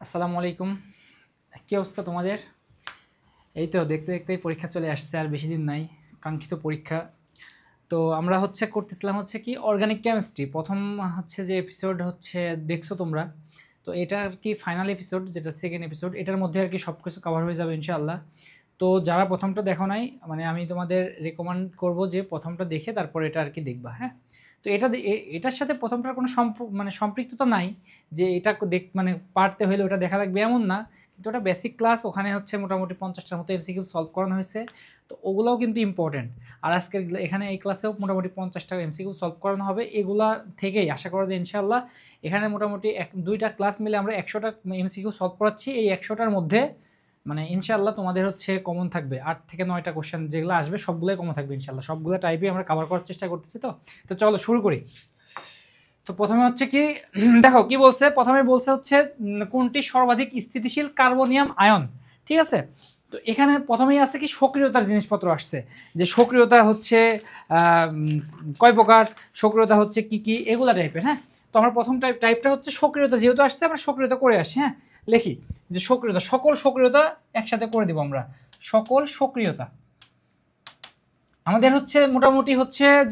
আসসালামু আলাইকুম। কি অবস্থা তোমাদের? এই তো দেখতে দেখতেই পরীক্ষা চলে আসছে, আর বেশি দিন নাই, কাঙ্ক্ষিত পরীক্ষা। তো আমরা করতেছিলাম কি অর্গানিক কেমিস্ট্রি, প্রথম যে এপিসোড দেখছো তোমরা। তো এটা আর কি ফাইনাল এপিসোড, যেটা সেকেন্ড এপিসোড, এটার মধ্যে আর কি সব কিছু কভার হয়ে যাবে ইনশাআল্লাহ। তো যারা প্রথমটা দেখো নাই, মানে আমি তোমাদের রেকমেন্ড করব যে প্রথমটা দেখে তারপর এটা আর কি দেখবা, হ্যাঁ। তো এটার সাথে প্রথমটার কোনো মানে সম্পৃক্ততা নাই, যে এটা মানে পারতে হলে ওটা দেখা লাগবে এমন না। কিন্তু ওটা বেসিক ক্লাস, ওখানে মোটামুটি 50টার মতো এমসিকিউ সলভ করানো হয়েছে। তো ওগুলোও কিন্তু ইম্পর্টেন্ট। আর আজকের এখানে এই ক্লাসেও মোটামুটি 50টা এমসিকিউ সলভ করানো হবে। এগুলা থেকেই আশা করা যায় ইনশাআল্লাহ এখানে মোটামুটি দুইটা ক্লাস মিলে আমরা 100টা এমসিকিউ সলভ করাচ্ছি। এই 100টার মধ্যে মানে ইনশাআল্লাহ তোমাদের কমন থাকবে 8 থেকে 9টা কোশ্চেন, যেগুলো আসবে সবগুলোই কমন থাকবে ইনশাআল্লাহ। সবগুলো টাইপই আমরা কভার করার চেষ্টা করতেছি। তো চলো শুরু করি। তো প্রথমে কি দেখো কি বলছে, প্রথমে বলছে কোনটি সর্বাধিক স্থিতিশীল কার্বনিয়াম আয়ন, ঠিক আছে। তো এখানে প্রথমেই আছে কি সক্রিয়তার জিনিসপত্র আসছে, যে সক্রিয়তা কয় প্রকার, সক্রিয়তা কি কি, এগুলা টাইপের, হ্যাঁ। তো আমরা প্রথম টাইপটা সক্রিয়তা, যেহেতু আসছে আমরা সক্রিয়তা করে আসি, হ্যাঁ। লিখি যে সক্রিয়তা, সকল সক্রিয়তা একসাথে করে দিব আমরা, সকল সক্রিয়তা। আমাদের মোটামুটি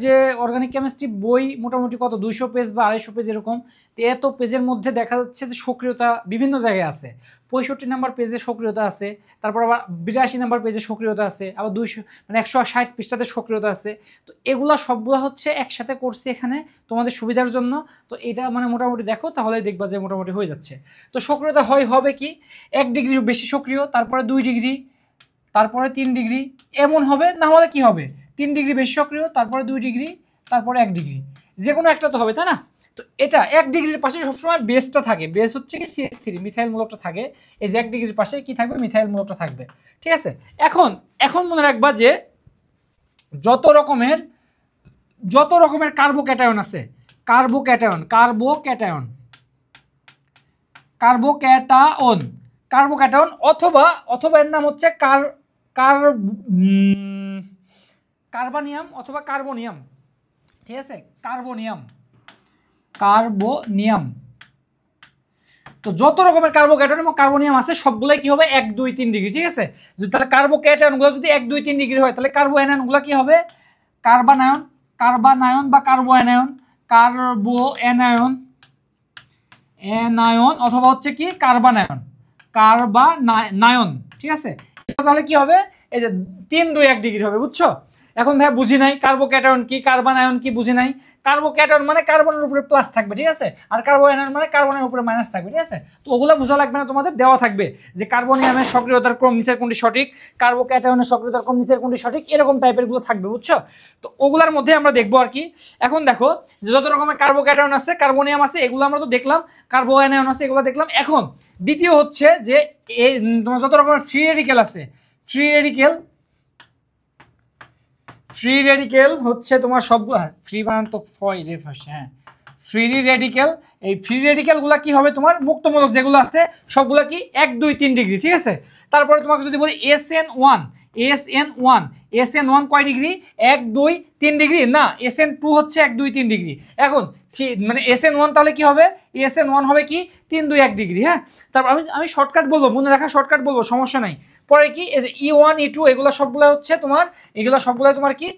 যে অর্গানিক কেমিস্ট্রি বই মোটামুটি কত 200 পেজ বা 250 পেজ এরকম। তো এত পেজের মধ্যে দেখা যাচ্ছে যে সক্রিয়তা বিভিন্ন জায়গায় আছে। 65 নাম্বার পেজে সক্রিয়তা আছে, তারপর আবার 82 নাম্বার পেজে সক্রিয়তা আছে, আবার 200 মানে 160 পৃষ্ঠাতে সক্রিয়তা আছে। তো এগুলা সবগুলো একসাথে করছি এখানে তোমাদের সুবিধার জন্য। তো এটা মানে মোটামুটি দেখো, তাহলে দেখবা যে মোটামুটি হয়ে যাচ্ছে। তো সক্রিয়তা হবে কি 1 ডিগ্রি বেশি সক্রিয়, তারপরে 2 ডিগ্রি, তারপরে 3 ডিগ্রি, এমন হবে। না হলে কি হবে 3 ডিগ্রি বেশি সক্রিয়, তারপরে 2 ডিগ্রি, তারপরে 1 ডিগ্রি, যে কোনো একটা তো হবে, তাই না? তো এটা 1 ডিগ্রির পাশে সবসময় বেসটা থাকে, বেস কি CH3 মিথাইল মূলকটা থাকে। এই যে 1 ডিগ্রির পাশে কি থাকবে, মিথাইল মূলকটা থাকবে, ঠিক আছে। এখন এখন মনে রাখবা যে যত রকমের কার্বোক্যাটায়ন আছে, কার্বোক্যাটায়ন অথবা এর নাম কার্বানিয়াম অথবা কার্বোনিয়াম, ঠিক আছে। কার্বোনিয়াম। তো যত রকমের কার্বোক্যাটায়ন এবং কার্বোনিয়াম আছে সবগুলাই কি হবে 1 2 3 ডিগ্রি, ঠিক আছে। তাহলে কার্বোক্যাটায়নগুলো যদি 1 2 3 ডিগ্রি হয়, তাহলে কার্বোঅ্যানায়নগুলো কি হবে কার্বানায়ন বা কার্বোঅ্যানায়ন অথবা কি কার্বানায়ন, ঠিক আছে। তাহলে কি হবে এই যে 3 2 1 ডিগ্রি হবে, বুঝছো? এখন ভাই বুঝি নাই কার্বোক্যাটায়ন কি কার্বানায়ন কি বুঝি নাই। কার্বোক্যাটায়ন মানে কার্বনের উপরে প্লাস থাকবে, ঠিক আছে, আর কার্বোঅ্যানায়ন মানে কার্বনের উপরে মাইনাস থাকবে, ঠিক আছে। তো ওগুলো বোঝা লাগবে না, তোমাদের দেওয়া থাকবে যে কার্বনিয়ামের সক্রিয়তার ক্রম নিচের কোনটি সঠিক, কার্বোক্যাটায়নের সক্রিয়তার ক্রম নিচের কোনটি সঠিক, এরকম টাইপের গুলো থাকবে, বুঝছো? তো ওগুলোর মধ্যে আমরা দেখবো আর কি। এখন দেখো যে যত রকমের কার্বোক্যাটায়ন আছে, কার্বোনিয়াম আছে, এগুলো আমরা তো দেখলাম, কার্বোঅ্যানায়ন আছে, এগুলো দেখলাম। এখন দ্বিতীয় যে এই তোমার যত রকমের ফ্রি রেডিকেল আছে, ফ্রি রেডিকেল তোমার সব ফ্রি বানান তো হ্যাঁ, ফ্রি রেডিকেল। এই ফ্রি রেডিকেল গুলা কি হবে তোমার মুক্তমূলক যেগুলো আছে সবগুলা কি 1 2 3 ডিগ্রি, ঠিক আছে। তারপরে তোমাকে যদি বলি SN1 কয় ডিগ্রি 1 2 3 ডিগ্রি, না SN2 1 2 3 ডিগ্রি। এখন মানে SN1 তাহলে কি হবে, SN1 হবে কি 3 2 1 ডিগ্রি, হ্যাঁ। তারপর আমি শর্টকাট বলবো, মনে রাখা শর্টকাট বলবো, সমস্যা নাই। পরে কি এই যে E1 E2 এগুলো সবগুলো তোমার কি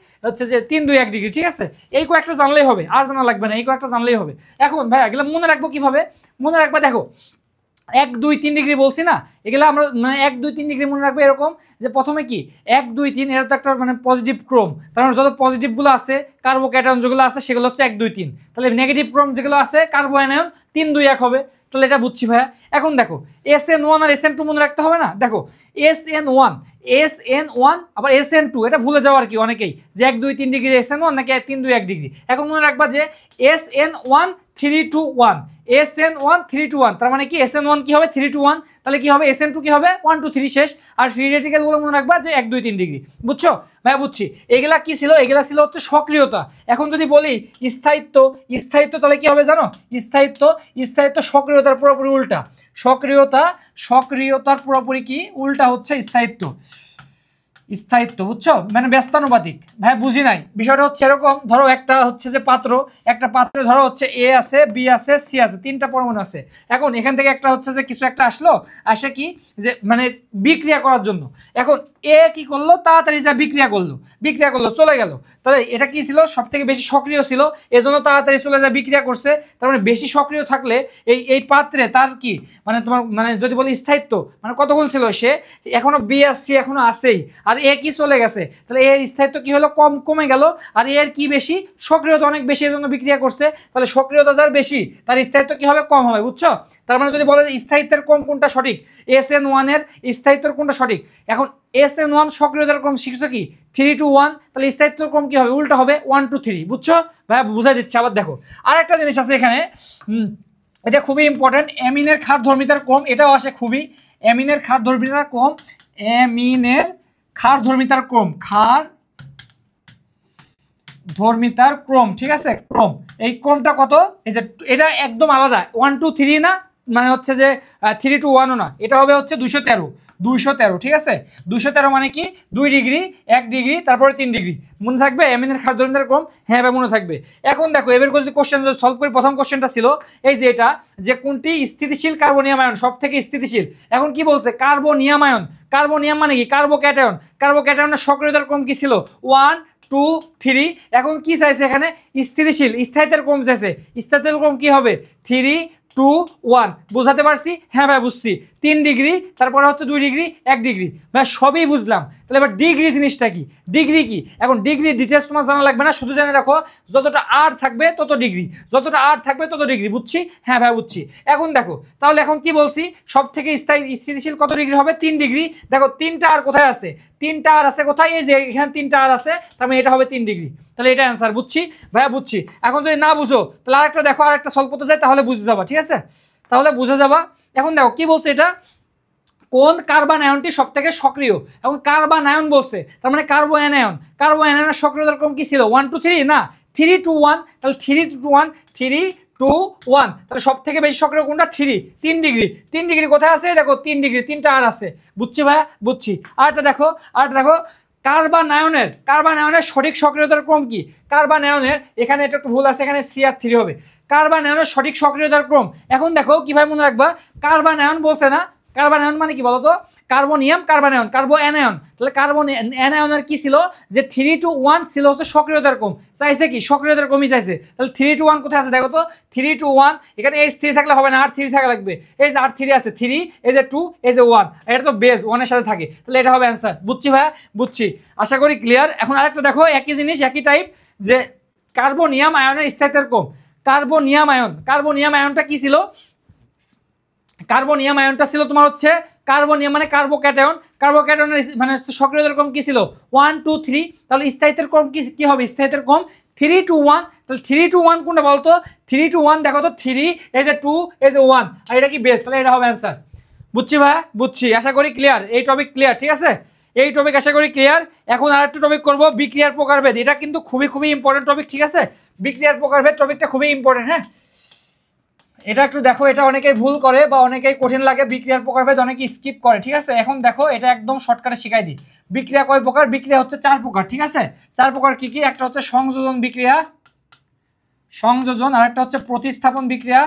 যে 3 2 1 ডিগ্রি, ঠিক আছে। এই কয়েকটা জানলেই হবে, আর জানা লাগবে না, এই কয়েকটা জানলেই হবে। এখন ভাই এগুলো মনে রাখবো কিভাবে, মনে রাখবা দেখো 1 2 3 ডিগ্রি বলছি না, এগুলো আমরা মানে 1 2 3 ডিগ্রি মনে রাখবো এরকম যে প্রথমে কি 1 2 3 এটা তো একটা মানে পজিটিভ ক্রম, তার মানে যত পজিটিভগুলো আছে কার্বোক্যাটায়ন যেগুলো আছে সেগুলো 1 2 3, তাহলে নেগেটিভ ক্রম যেগুলো আছে কার্বোঅ্যানায়ন 3 2 1 হবে, তাহলে এটা বুঝছি ভাইয়া। এখন দেখো SN1 আর SN2 মনে রাখতে হবে না, দেখো SN1 আবার SN2 এটা ভুলে যাওয়ার কি অনেকেই যে 1 2 3 ডিগ্রি SN1 নাকি 3 2 1 ডিগ্রি। এখন মনে রাখবা যে SN1 3 2 1, SN1 3 2 1, তার মানে কি SN1 কি হবে 3 2 1, তাহলে কি হবে SN2 কি হবে 1 2 3 শেষ। আর ফ্রি রেডিকেল গুলো মনে রাখবা যে 1 2 3 ডিগ্রি, বুঝছো ভাই? বুঝছি। এগুলা কি ছিল, এগুলা ছিল সক্রিয়তা। এখন যদি বলি স্থায়িত্ব তাহলে কি হবে জানো, স্থায়িত্ব সক্রিয়তার পুরোপুরি উল্টা। সক্রিয়তার পুরোপুরি কি উল্টা স্থায়িত্ব। স্থায়িত্ব, বুঝছো, মানে ব্যস্তানুপাতিক। ভাই বুঝি নাই বিষয়টা। হচ্ছে এরকম, ধরো একটা হচ্ছে যে পাত্র, একটা পাত্রে ধরো হচ্ছে এ আছে, বি আছে, সি আছে, তিনটা পরমাণু আছে। এখন এখান থেকে একটা হচ্ছে যে কিছু একটা আসলো, আসে কি যে মানে বিক্রিয়া করার জন্য। এখন এ কি করলো, তাড়াতাড়ি যা বিক্রিয়া করলো, বিক্রিয়া করলো, চলে গেল। তাহলে এটা কি ছিল, সব থেকে বেশি সক্রিয় ছিল, এজন্য তাড়াতাড়ি চলে যা বিক্রিয়া করছে। তার মানে বেশি সক্রিয় থাকলে এই পাত্রে তার কি মানে তোমার মানে যদি বলি স্থায়িত্ব মানে কতক্ষণ ছিল, সে এখনো বি আর সি এখনো আছেই, আর এ কি চলে গেছে, তাহলে এর স্থায়িত্ব কি হলো, কমে গেল। আর এর কি বেশি, সক্রিয়তা অনেক বেশি, এর জন্য বিক্রিয়া করছে। তাহলে সক্রিয়তা যার বেশি তার স্থায়িত্ব কি হবে, কম হবে, বুঝছো। তার মানে যদি বলে স্থায়িত্বের ক্রম কোনটা সঠিক, SN1 এর স্থায়িত্বের কোনটা সঠিক। এখন SN1 সক্রিয়তার ক্রম শিখছো কি 3 to 1, তাহলে স্থায়িত্বের ক্রম কি হবে, উল্টা হবে 1 to 3, বুঝছো ভাই, বুঝাই দিচ্ছে। আবার দেখো আর একটা জিনিস আছে এখানে, এটা খুবই ইম্পর্টেন্ট, অ্যামিনের ক্ষারধর্মিতার ক্রম, এটাও আসে খুবই। অ্যামিনের ক্ষারধর্মিতার ক্রম, অ্যামিনের ক্ষারধর্মিতার ক্রম, ক্ষারধর্মিতার ক্রম, ঠিক আছে, ক্রম। এই ক্রমটা কত, এই যে এটা একদম আলাদা, 1 to 3 না, মানে হচ্ছে যে 3 to 1ও না, এটা হবে হচ্ছে 213, ঠিক আছে। 213 মানে কি 2 ডিগ্রি, 1 ডিগ্রি, তারপরে 3 ডিগ্রি। মনে থাকবে অ্যামিনের ক্ষারধর্মিতার ক্রম, হ্যাঁ ভাই মনে থাকবে। এখন দেখো এবার যদি কোশ্চেন সলভ করি, প্রথম কোশ্চেনটা ছিল এই যে এটা, যে কোনটি স্থিতিশীল কার্বনিয়াম আয়ন, সব থেকে স্থিতিশীল। এখন কি বলছে, কার্বনিয়াম আয়ন, কার্বনিয়াম মানে কি কার্বোক্যাটায়ন, কার্বোক্যাটায়নের সক্রিয়তার ক্রম কি ছিল 1 2 3। এখন কি চাইছে এখানে, স্থিতিশীল, স্থায়িত্বের ক্রম চাইছে। স্থায়িত্বের ক্রম কি হবে 3 2 1, বুঝাতে পারছি, হ্যাঁ ভাই বুঝছি। 3 ডিগ্রি, তারপরে হচ্ছে 2 ডিগ্রি, 1 ডিগ্রি, ভাই সবই বুঝলাম। তাহলে এবার ডিগ্রি জিনিসটা কি, ডিগ্রি কি, এখন ডিগ্রি ডিটেলস তোমার জানা লাগবে না, শুধু জেনে রাখো যতটা আর থাকবে তত ডিগ্রি, যতটা আর থাকবে তত ডিগ্রি, বুঝছি, হ্যাঁ ভাই বুঝছি। এখন দেখো তাহলে এখন কি বলছি, সব থেকে স্থিতিশীল কত ডিগ্রি হবে 3 ডিগ্রি। দেখো 3টা আর কোথায় আছে, 3টা আর আছে কোথায়, এই যে এখানে 3টা আর আছে, তার মানে এটা হবে 3 ডিগ্রি। তাহলে এটা অ্যান্সার, বুঝছি ভাইয়া বুঝছি। এখন যদি না বুঝো তাহলে আরেকটা দেখো, আরেকটা সলভ করতে যাই, তাহলে বুঝে যাবা, ঠিক আছে, তাহলে বুঝে যাবা। এখন দেখো কি বলছে এটা, কোন কার্বন আয়নটি সব থেকে সক্রিয়। এখন কার্বন আয়ন বলছে, তার মানে কার্বো অ্যানায়নের সক্রিয়তার ক্রম কি ছিল 1 to 3 না, 3 to 1, তাহলে 3 to 1, 3 to 1, তাহলে সব থেকে বেশি সক্রিয় কোনটা 3 ডিগ্রি। 3 ডিগ্রি কোথায় আছে, দেখো 3 ডিগ্রি, 3টা আর আছে, বুঝছি ভাইয়া বুঝছি। আরেকটা দেখো কার্বন আয়নের সঠিক সক্রিয়তার ক্রম কি, কার্বন আয়নের, এখানে এটা একটু ভুল আছে, এখানে CR3 হবে। কার্বন আয়নের সঠিক সক্রিয়তার ক্রম, এখন দেখো কিভাবে মনে রাখবা, কার্বন আয়ন বলছে না, কার্বন আয়ন মানে কি বলতো, কার্বনিয়াম, কার্বন আয়ন, কার্বো অ্যানায়ন। তাহলে কার্বন অ্যানায়নের কি ছিল, যে 3 to 1 ছিল হচ্ছে সক্রিয়তার ক্রম, চাইছে কি সক্রিয়তার ক্রমই চাইছে। তাহলে 3 to 1 কোথায় আছে, দেখো তো 3 to 1, এখানে H3 থাকলে হবে না, R3 থাকা লাগবে। এই যে R3 আছে, 3, এই যে 2, এই যে 1, এটা তো বেস 1 এর সাথে থাকে, তাহলে এটা হবে অ্যান্সার, বুঝছি ভাইয়া বুঝছি, আশা করি ক্লিয়ার। এখন আরেকটা দেখো, একই জিনিস একই টাইপ, যে কার্বনিয়াম আয়নের স্থায়িত্বের ক্রম। কার্বনিয়াম আয়নটা কি ছিল, কার্বনিয়াম আয়নটা ছিল তোমার হচ্ছে, কার্বনিয়াম মানে কার্বোক্যাটায়নের মানে সক্রিয়তার ক্রম কি ছিল 1 2 3, তাহলে স্থায়িত্বের ক্রম কি হবে, স্থায়িত্বের ক্রম 3 to 1, তাহলে 3 to 1 কোনটা বলতো, 3 to 1 দেখো তো 3, এই যে 2, এই যে 1, আর এটা কি বেস, তাহলে এটা হবে অ্যান্সার, বুঝছি ভাইয়া বুঝছি, আশা করি ক্লিয়ার, এই টপিক ক্লিয়ার, ঠিক আছে, এই টপিক আশা করি ক্লিয়ার। এখন আরেকটা টপিক করব, বিক্রিয়ার প্রকারভেদ, এটা কিন্তু খুবই ইম্পর্টেন্ট টপিক, ঠিক আছে, বিক্রিয়ার প্রকারভেদ টপিকটা খুবই ইম্পর্টেন্ট। হ্যাঁ, এটা একটু দেখো, এটা অনেকেই ভুল করে বা অনেকেই কঠিন লাগে, বিক্রিয়ার প্রকারভেদ অনেকেই স্কিপ করে, ঠিক আছে। এখন দেখো এটা একদম শর্টকাটে শিখাই দিই। বিক্রিয়া কয় প্রকার, বিক্রিয়া হচ্ছে 4 প্রকার, ঠিক আছে। 4 প্রকার কি কি, একটা হচ্ছে সংযোজন বিক্রিয়া, আর একটা হচ্ছে প্রতিস্থাপন বিক্রিয়া,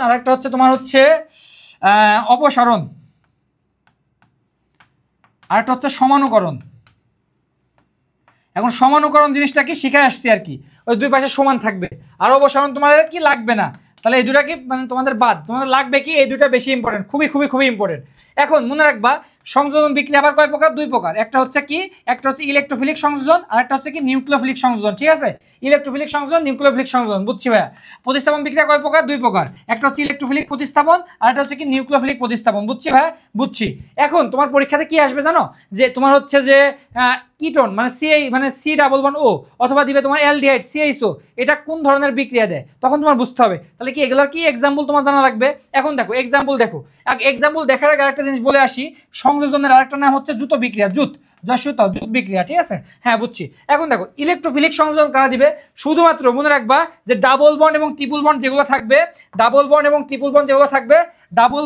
আর একটা হচ্ছে তোমার হচ্ছে অপসারণ, আর একটা হচ্ছে সমানুকরণ। এখন সমানুকরণ জিনিসটা কি শিখে আসছি আর কি, ওই দুই পাশে সমান থাকবে, আর অপসারণ তোমাদের কি লাগবে না, তাহলে এই দুটা কি মানে তোমাদের বাদ, তোমাদের লাগবে কি এই দুটা বেশি ইম্পর্টেন্ট, খুবই ইম্পর্টেন্ট। এখন মনে রাখবা সংযোজন বিক্রিয়া আবার কয় প্রকার, 2 প্রকার, একটা হচ্ছে কি, একটা হচ্ছে ইলেকট্রোফিলিক সংযোজন, আর একটা হচ্ছে কি নিউক্লিওফিলিক সংযোজন, ঠিক আছে, ইলেকট্রোফিলিক সংযোজন, নিউক্লিওফিলিক সংযোজন, বুঝছি ভাইয়া। প্রতিস্থাপন বিক্রিয়া কয় প্রকার, 2 প্রকার, একটা হচ্ছে ইলেকট্রোফিলিক প্রতিস্থাপন, আর একটা হচ্ছে কি নিউক্লিওফিলিক প্রতিস্থাপন, বুঝছি ভাইয়া বুঝছি। এখন তোমার পরীক্ষাতে কি আসবে জানো, যে তোমার হচ্ছে যে কিটোন মানে C≡O, অথবা দিবে তোমার অ্যালডিহাইড CHO, এটা কোন ধরনের বিক্রিয়া দেয়, তখন তোমার বুঝতে হবে। তাহলে কি এগুলোর কি এক্সাম্পল তোমার জানা লাগবে। এখন দেখো এক্সাম্পল দেখার আগে একটা জিনিস বলে আসি, সংযোজনের আরেকটা নাম হচ্ছে জুত বিক্রিয়া, জুত বিক্রিয়া, ঠিক আছে। হ্যাঁ বুঝছি। এখন দেখো ইলেকট্রোফিলিক সংযোজন কারা দিবে, শুধুমাত্র মনে রাখবা যে ডাবল বন্ড এবং ট্রিপল বন্ড যেগুলো থাকবে, ডাবল বন্ড এবং ট্রিপল বন্ড যেগুলো থাকবে, ডাবল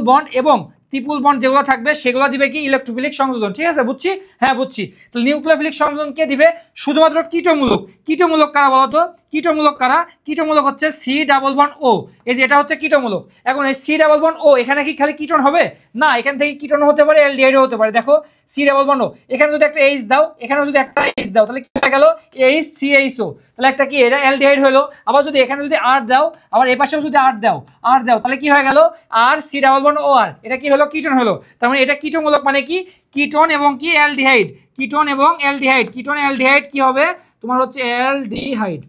বন্ড এবং ট্রিপল বন্ড যেগুলো থাকবে সেগুলো দিবে কি ইলেকট্রোফিলিক সংযোজন, ঠিক আছে বুঝছি। হ্যাঁ বুঝছি। তাহলে নিউক্লিওফিলিক সংযোজন কে দিবে, শুধুমাত্র কীটমূলক কারা বলতো, কীটমূলক কারা, কীটমূলক হচ্ছে সি ডাবল বন্ড ও, এই যে এটা হচ্ছে কীটমূলক। এখন এই সি ডাবল বন্ড ও এখানে কি খালি কীটন হবে না, এখান থেকে কীটন হতে পারে, অ্যালডিহাইডও হতে পারে। দেখো সি ডাবল বন্ড ও, এখানে যদি একটা এইচ দাও, এখানেও যদি একটা এইচ দাও, তাহলে কি হয়ে গেল এইচ সি এইচ ও, তাহলে একটা কি এটা অ্যালডিহাইড হলো। আবার যদি এখানে যদি আর দাও, আবার এ পাশেও যদি আর দাও, তাহলে কি হয়ে গেল আর সি ডাবল বন্ড ও আর, এটা কি হলো কীটন হলো। তার মানে এটা কীটমূলক মানে কি কীটন এবং কি অ্যালডিহাইড, কীটন এবং অ্যালডিহাইড কি হবে তোমার হচ্ছে অ্যালডিহাইড।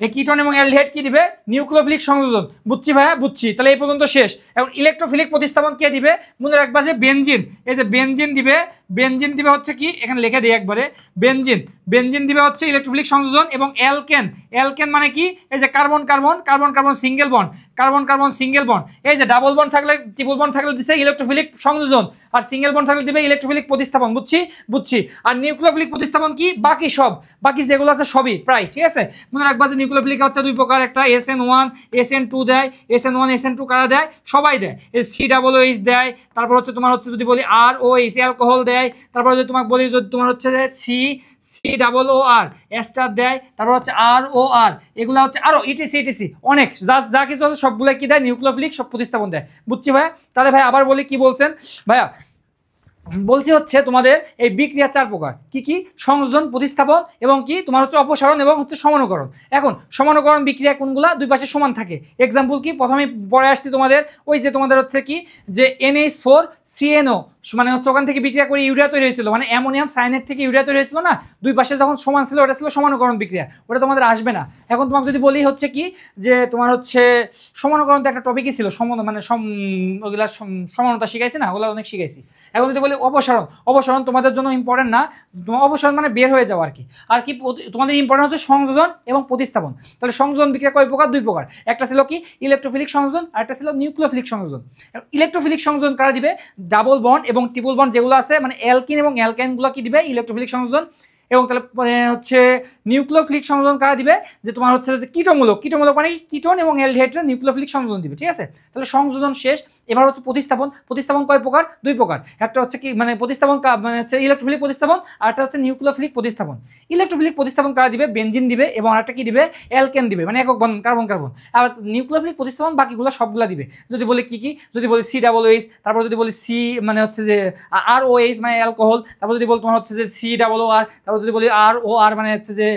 এই কীটন এবং অ্যালডিহাইড কি দিবে, নিউক্লিওফিলিক সংযোজন। বুঝছি ভাইয়া, বুঝছি। তাহলে এই পর্যন্ত শেষ। এখন ইলেকট্রোফিলিক প্রতিস্থাপন কে দিবে, মনে রাখবা যে বেনজিন, এই যে বেনজিন দিবে হচ্ছে কি, এখানে লিখে দিই একবারে, বেনজিন দিবে হচ্ছে ইলেকট্রোফিলিক সংযোজন। এবং অ্যালকেন মানে কি, এই যে কার্বন সিঙ্গেল বন্ড, এই যে ডাবল বন্ড থাকলে ট্রিপল বন্ড থাকলে দিছে ইলেকট্রোফিলিক সংযোজন, আর সিঙ্গেল বন্ড থাকলে দিবে ইলেকট্রোফিলিক প্রতিস্থাপন। বুঝছি। আর নিউক্লিওফিলিক প্রতিস্থাপন কি, বাকি যেগুলো আছে সবই প্রায়, ঠিক আছে। মনে রাখবা যে নিউক্লিওফিলিক হচ্ছে দুই প্রকার, একটা SN1 SN2 দেয়, SN1 SN2 কারা দেয়, সবাই দেয়। COOH দেয়, তারপর হচ্ছে তোমার হচ্ছে যদি বলি ROH অ্যালকোহল দেয়, তারপর যদি তোমাকে বলি যদি তোমার হচ্ছে COOR এস্টার দেয়, তারপর হচ্ছে ROR, এগুলো হচ্ছে আরো ইটিসি অনেক যা কিছু আছে সবগুলো কি দেয়, নিউক্লিওফিলিক সব প্রতিস্থাপন দেয়। বুঝছি ভাইয়া। তাহলে ভাই আবার বলি কি বলছেন ভাইয়া, বলছি হচ্ছে তোমাদের এই বিক্রিয়া 4 প্রকার, কি সংযোজন, প্রতিস্থাপন এবং কি তোমার হচ্ছে অপসারণ এবং হচ্ছে সমানুকরণ। এখন সমানুকরণ বিক্রিয়া কোনগুলা, দুই পাশে সমান থাকে। এক্সাম্পল কি, প্রথমে পরে আসছি তোমাদের ওই যে তোমাদের হচ্ছে কি যে NH4CNO, মানে হচ্ছে ওখান থেকে বিক্রিয়া করে ইউরিয়া তৈরি হয়েছিল, মানে অ্যামোনিয়াম সায়ানাইড থেকে ইউরিয়া তৈরি হয়েছিল না, দুই পাশে যখন সমান ছিল ওটা ছিল সমানুকরণ বিক্রিয়া, ওটা তোমাদের আসবে না। এখন তোমাকে যদি বলি হচ্ছে কি যে তোমার হচ্ছে সমানুকরণ তো একটা টপিকই ছিল, মানে ওগুলা সমানতা শিখাইছি না, ওগুলো অনেক শিখাইছি। এখন যদি বলি অপসারণ তোমাদের জন্য ইম্পর্টেন্ট না, অপসারণ মানে বের হয়ে যাওয়া আর কি তোমাদের ইম্পর্টেন্ট হচ্ছে সংযোজন এবং প্রতিস্থাপন। তাহলে সংযোজন বিক্রিয়া কয় প্রকার, 2 প্রকার, একটা ছিল কি ইলেকট্রোফিলিক সংযোজন আর একটা ছিল নিউক্লিওফিলিক সংযোজন। ইলেকট্রোফিলিক সংযোজন কারা দিবে, ডাবল বন্ড এবং ট্রিপল বন্ড যেগুলো আছে, মানে অ্যালকিন এবং অ্যালকাইনগুলো কি দিবে ইলেকট্রোফিলিক সংযোজন। এবং তাহলে হচ্ছে নিউক্লিওফিলিক সংযোজন কারা দিবে, যে তোমার হচ্ছে যে কীটমূলক মানে কীটন এবং অ্যালডিহাইডরা নিউক্লিওফিলিক সংযোজন দিবে, ঠিক আছে। তাহলে সংযোজন শেষ। এবার হচ্ছে প্রতিস্থাপন কয় প্রকার, 2 প্রকার, একটা হচ্ছে কি মানে প্রতিস্থাপন মানে হচ্ছে ইলেকট্রোফিলিক প্রতিস্থাপন, আর একটা হচ্ছে নিউক্লিওফিলিক প্রতিস্থাপন। ইলেকট্রোফিলিক প্রতিস্থাপন কারা দিবে, বেনজিন দিবে এবং আরেকটা কি দিবে, অ্যালকেন দিবে, মানে একক বন্ধন কার্বন। আর নিউক্লিওফিলিক প্রতিস্থাপন বাকিগুলো সবগুলা দিবে। যদি বলি কি যদি বলি COOH, তারপর যদি বলি মানে হচ্ছে যে ROH মানে অ্যালকোহল, তারপর যদি বলি তোমার হচ্ছে যে COOR, তারপর যদি বলি ROR মানে হচ্ছে যে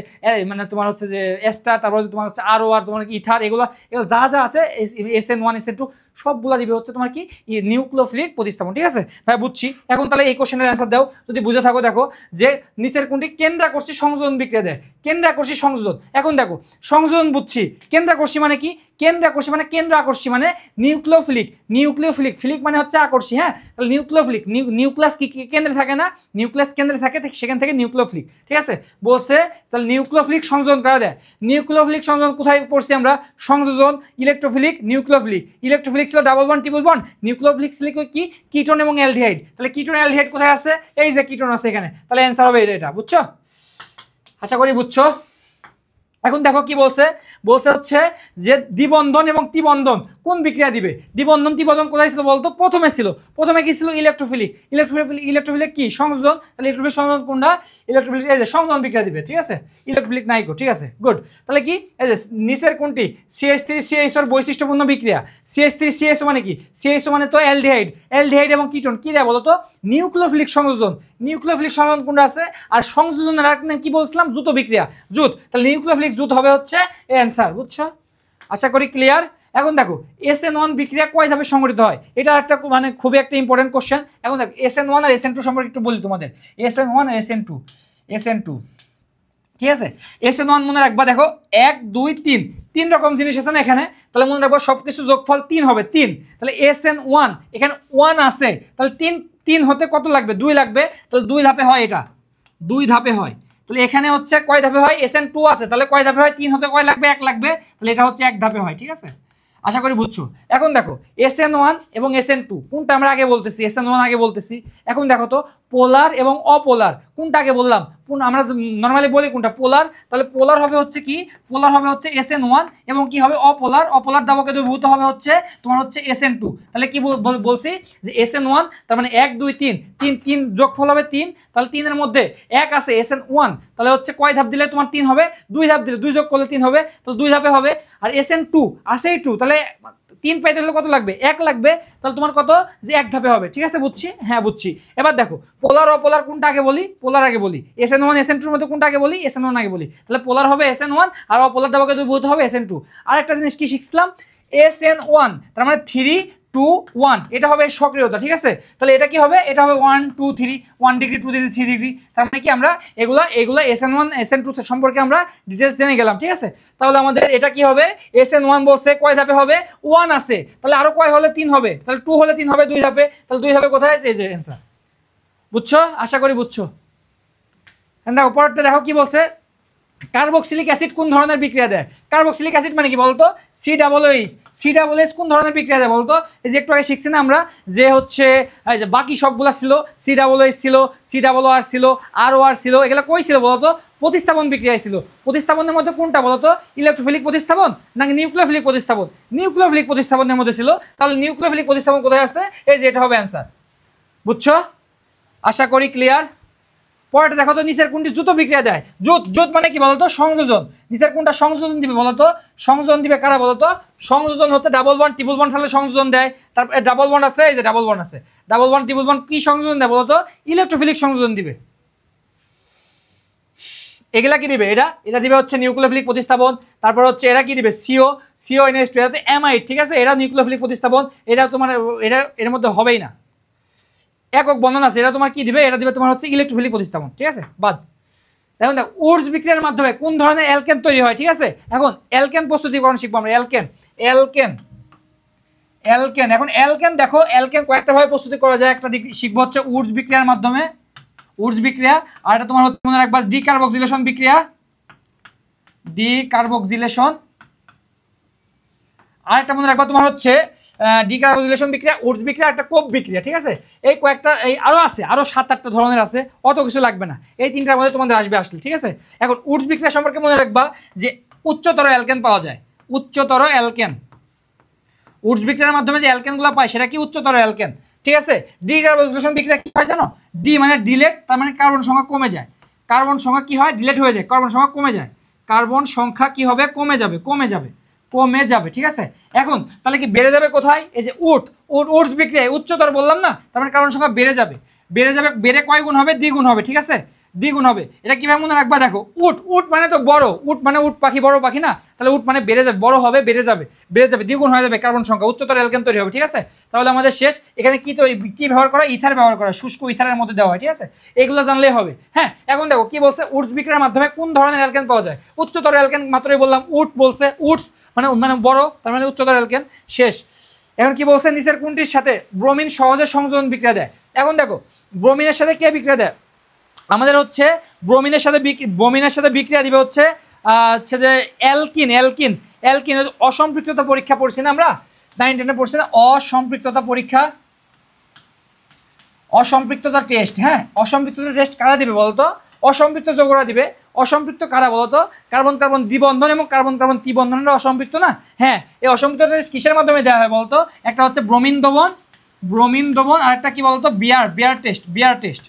মানে তোমার হচ্ছে যে এস্টার, তারপর যদি তোমার হচ্ছে ROR তোমার ইথার, এগুলো যা আছে SN1 SN2 সবগুলা দিবে হচ্ছে তোমার কি নিউক্লিওফিলিক প্রতিস্থাপন, ঠিক আছে ভাই, বুঝছি। এখন তাহলে এই কোশ্চেনের অ্যান্সার দাও যদি বুঝে থাকো। দেখো যে নিচের কোনটি কেন্দ্রাকর্ষী সংযোজন বিক্রিয়া দেয়, কেন্দ্রাকর্ষী সংযোজন। এখন দেখো সংযোজন বুঝছি, কেন্দ্রাকর্ষী মানে কি, কেন্দ্র আকর্ষী মানে নিউক্লিওফিলিক ফিলিক মানে হচ্ছে আকর্ষী। হ্যাঁ, তাহলে নিউক্লিওফিলিক, নিউক্লিয়াস কি কেন্দ্রে থাকে না, নিউক্লিয়াস কেন্দ্রে থাকে, সেখান থেকে নিউক্লিওফিলিক, ঠিক আছে বলছে। তাহলে নিউক্লিওফিলিক সংযোজন করা যায়। নিউক্লিওফিলিক সংযোজন কোথায় পড়ছি আমরা, সংযোজন ইলেকট্রোফিলিক, ইলেকট্রোফিলিক ছিল double bond triple bond, nucleophilic ছিল কি কীটন এবং অ্যালডিহাইড। তাহলে কীটন অ্যালডিহাইড কোথায় আছে, এই যে কীটন আছে এখানে, তাহলে অ্যান্সার হবে এটা, বুঝছো, আশা করি বুঝছো। এখন দেখো কি বলছে হচ্ছে যে দ্বিবন্ধন এবং ত্রিবন্ধন কোন বিক্রিয়া দিবে, দ্বিবন্ধন ত্রিবন্ধন কোথায় ছিল বলতো, প্রথমে কি ছিল ইলেকট্রোফিলিক কি সংযোজন, তাহলে ইলেকট্রোফিলিক সংযোজন কোনটা, ইলেকট্রোফিলিক এই যে সংযোজন বিক্রিয়া দিবে, ঠিক আছে, ইলেকট্রোফিলিক নাইকো, ঠিক আছে গুড। তাহলে কি এই যে নিচের কোনটি CH3CHO এর বৈশিষ্ট্যপূর্ণ বিক্রিয়া, CH3CHO মানে কি, CHO মানে তো অ্যালডিহাইড এবং কীটন কি দেয় বলতো, নিউক্লিওফিলিক সংযোজন কোনটা আছে। আর সংযোজনের আরেকটা নাম কি বলছিলাম, জুত বিক্রিয়া, তাহলে নিউক্লিওফিলিক জুত হবে হচ্ছে অ্যান্সার, বুঝছো, আশা করি ক্লিয়ার। এখন দেখো SN1 বিক্রিয়া কয় ধাপে সংঘটিত হয়, এটা একটা মানে খুবই একটা ইম্পর্টেন্ট কোশ্চেন। এখন দেখো SN1 আর SN2 সম্পর্কে একটু বলি তোমাদের, SN1 আর SN2, ঠিক আছে। SN1 মনে রাখবা, দেখো 1 2 3 রকম জিনিস আছে না এখানে, তাহলে মনে রাখবা সবকিছু যোগফল 3 হবে, 3। তাহলে SN1 এখানে 1 আছে, তাহলে 3 হতে কত লাগবে, 2 লাগবে, তাহলে 2 ধাপে হয়, এটা 2 ধাপে হয়। তাহলে এখানে হচ্ছে কয় ধাপে হয়, SN2 আছে, তাহলে কয় ধাপে হয়, 3 হতে কয় লাগবে, 1 লাগবে, তাহলে এটা হচ্ছে 1 ধাপে হয়, ঠিক আছে। আশা করি বুঝছো। এখন দেখো SN1 এবং SN2 কোনটা আমরা আগে বলতেছি, SN1 আগে বলতেছি। এখন দেখো তো পোলার এবং অপোলার কোনটা আগে বললাম, আমরা নর্মালি বলি কোনটা পোলার, তাহলে পোলার হবে হচ্ছে কি, পোলার হবে হচ্ছে SN1 এবং কি হবে অপোলার, অপোলার দ্বাবকে দ্রবীভূত হবে হচ্ছে তোমার হচ্ছে SN2। তাহলে কি বলছি যে SN1 তার মানে 1 2 3 3 3 যোগফল হবে 3, তাহলে 3 এর মধ্যে 1 আছে SN1, তাহলে হচ্ছে কয় ধাপ দিলে তোমার 3 হবে, 2 ধাপ দিলে 2 যোগ করলে 3 হবে, তাহলে 2 ধাপে হবে। আর SN2 আছে 2, তাহলে 3 পাইতে হলে কত লাগবে, 1 লাগবে, তাহলে তোমার কত যে 1 ধাপে হবে। ঠিক আছে বুঝছি, হ্যাঁ বুঝছি। এবার দেখো পোলার অপোলার কোনটা আগে বলি, পোলার আগে বলি। SN1 SN2 এর মধ্যে কোনটা আগে বলি, SN1 আগে বলি। তাহলে পোলার হবে SN1 আর অপোলার দ্বাবকে দ্রবীভূত হবে SN2। আর একটা জিনিস কি শিখছিলাম, SN1 তার মানে 3 2 1, এটা হবে সক্রিয়তা। ঠিক আছে, তাহলে এটা কি হবে, এটা হবে 1 2 3, 1 ডিগ্রি 2 ডিগ্রি 3 ডিগ্রি। তার মানে কি আমরা এগুলা SN1 SN2 সম্পর্কে আমরা ডিটেলস জেনে গেলাম। ঠিক আছে, তাহলে আমাদের এটা কি হবে, SN1 বলছে কয় ধাপে হবে, 1 আছে, তাহলে আরো কয় হলে 3 হবে, তাহলে 2 হলে 3 হবে 2 ধাপে, তাহলে 2 ধাপে কোথায় আছে, এই যে অ্যান্সার। বুঝছো, আশা করি বুঝছো। দেখো পরেরটা দেখো কি বলছে, কার্বক্সিলিক অ্যাসিড কোন ধরনের বিক্রিয়া দেয়। কার্বক্সিলিক অ্যাসিড মানে কি বলতো, COOH কোন ধরনের বিক্রিয়া দেয় বলতো। এই যে একটু আগে শিখছি না আমরা যে হচ্ছে এই যে বাকি সবগুলা ছিল, COOH ছিল, COR ছিল, ROR ছিল, এগুলো কই ছিল বলতো, প্রতিস্থাপন বিক্রিয়ায় ছিল। প্রতিস্থাপনের মধ্যে কোনটা বলতো, ইলেকট্রোফিলিক প্রতিস্থাপন নাকি নিউক্লিওফিলিক প্রতিস্থাপন, নিউক্লিওফিলিক প্রতিস্থাপনের মধ্যে ছিল। তাহলে নিউক্লিওফিলিক প্রতিস্থাপন কোথায় আছে, এই যে এটা হবে অ্যান্সার। বুঝছো, আশা করি ক্লিয়ার। পরেরটা দেখো তো, নিচের কোনটি জুত বিক্রিয়া দেয়। জুত মানে কি বলতো, সংযোজন। নিচের কোনটা সংযোজন দিবে বলতো, সংযোজন দিবে কারা বলতো, সংযোজন হচ্ছে ডাবল বন্ড ট্রিপল বন্ড থাকলে সংযোজন দেয়। তারপর ডাবল বন্ড আছে, এই যে ডাবল বন্ড আছে, ডাবল বন্ড ট্রিপল বন্ড কি সংযোজন দেয় বলতো, ইলেকট্রোফিলিক সংযোজন দিবে। এগুলা কি দিবে, এটা দিবে হচ্ছে নিউক্লিওফিলিক প্রতিস্থাপন। তারপর হচ্ছে এরা কি দিবে, CONH2, এটা তো অ্যামাইড। ঠিক আছে, এটা নিউক্লিওফিলিক প্রতিস্থাপন, এটা তোমার এটা এর মধ্যে হবেই না, একক বন্ধন আছে, এটা তোমার কি দিবে, এটা দিবে তোমার হচ্ছে ইলেকট্রোফিলিক প্রতিস্থাপন। ঠিক আছে, বাদ। এখন দেখো উর্জ বিক্রিয়ার মাধ্যমে কোন ধরনের অ্যালকেন তৈরি হয়। ঠিক আছে, এখন অ্যালকেন প্রস্তুতিকরণ শিখবো আমরা। অ্যালকেন এখন অ্যালকেন দেখো, অ্যালকেন কয়েকটা ভাবে প্রস্তুতি করা যায়। একটা শিখবো হচ্ছে উর্জ বিক্রিয়ার মাধ্যমে, উর্জ বিক্রিয়া। আর এটা তোমার হচ্ছে মনে রাখবা ডিকার্বক্সিলেশন বিক্রিয়া, ডিকার্বক্সিলেশন। আর একটা মনে রাখবা তোমার হচ্ছে ডিকার্বক্সিলেশন বিক্রিয়া, উর্জ বিক্রিয়া, একটা কোপ বিক্রিয়া। ঠিক আছে, এই কয়েকটা, এই আরো আছে, আরো 7-8টা ধরনের আছে, অত কিছু লাগবে না, এই 3টার মধ্যে তোমাদের আসবে আসলে। ঠিক আছে, এখন উর্জ বিক্রিয়া সম্পর্কে মনে রাখবা যে উচ্চতর অ্যালকেন পাওয়া যায়, উচ্চতর অ্যালকেন। উর্জ বিক্রিয়ার মাধ্যমে যে অ্যালকেনগুলো পায় সেটা কি উচ্চতর অ্যালকেন। ঠিক আছে, ডিকার্বক্সিলেশন বিক্রিয়া কি হয় জানো, ডি মানে ডিলেট, তার মানে কার্বন সংখ্যা কমে যায়। কার্বন সংখ্যা কি হয়, ডিলেট হয়ে যায়, কার্বন সংখ্যা কমে যায়। কার্বন সংখ্যা কি হবে, কমে যাবে, কমে যাবে। ঠিক আছে, এখন তাহলে কি বেড়ে যাবে কোথায়, এই যে উর্জ বিক্রিয়ায় উচ্চতর বললাম না, তার মানে কার্বন সংখ্যা বেড়ে যাবে, বেড়ে কয় গুণ হবে, দ্বিগুণ হবে। ঠিক আছে, দ্বিগুণ হবে। এটা কিভাবে মনে রাখবা, দেখো উট মানে তো বড়, উট মানে উট পাখি, বড় পাখি না, তাহলে উট মানে বেড়ে যাবে, বড় হবে, বেড়ে যাবে, দ্বিগুণ হয়ে যাবে কার্বন সংখ্যা, উচ্চতর অ্যালকেন তৈরি হবে। ঠিক আছে, তাহলে আমাদের শেষ। এখানে কি ব্যবহার করা, ইথার ব্যবহার করা, শুষ্ক ইথারের মধ্যে দেওয়া হয়। ঠিক আছে, এগুলো জানলেই হবে। হ্যাঁ, এখন দেখো কি বলছে, উর্জ বিক্রিয়ার মাধ্যমে কোন ধরনের অ্যালকেন পাওয়া যায়। উচ্চতর অ্যালকেন মাত্রই বললাম, উট বলছে, উট মানে বড়, তার মানে উচ্চতর অ্যালকেন। শেষ। এখন কি বলছে, নিচের কোনটির সাথে ব্রোমিন সহজে সংযোজন বিক্রিয়া দেয়। এখন দেখো ব্রোমিনের সাথে কে বিক্রিয়া দেয়, আমাদের হচ্ছে ব্রোমিনের সাথে বিক্রিয়া দিবে হচ্ছে যে অ্যালকিন। অসম্পৃক্ততা পরীক্ষা পড়ছি না আমরা, 9-10-এ পড়ছি না, অসম্পৃক্ততা টেস্ট। হ্যাঁ, অসম্পৃক্ততা টেস্ট কারা দিবে বলতো, অসম্পৃক্ত যৌগরা দিবে। অসম্পৃক্ত কারা বলতো, কার্বন কার্বন দ্বিবন্ধন এবং কার্বন কার্বন ত্রিবন্ধনরা অসম্পৃক্ত না। হ্যাঁ, এই অসম্পৃক্ত টেস্ট কিসের মাধ্যমে দেওয়া হয় বলতো, একটা হচ্ছে ব্রোমিন দ্রবণ, আর একটা কি বলতো, বিয়ার টেস্ট।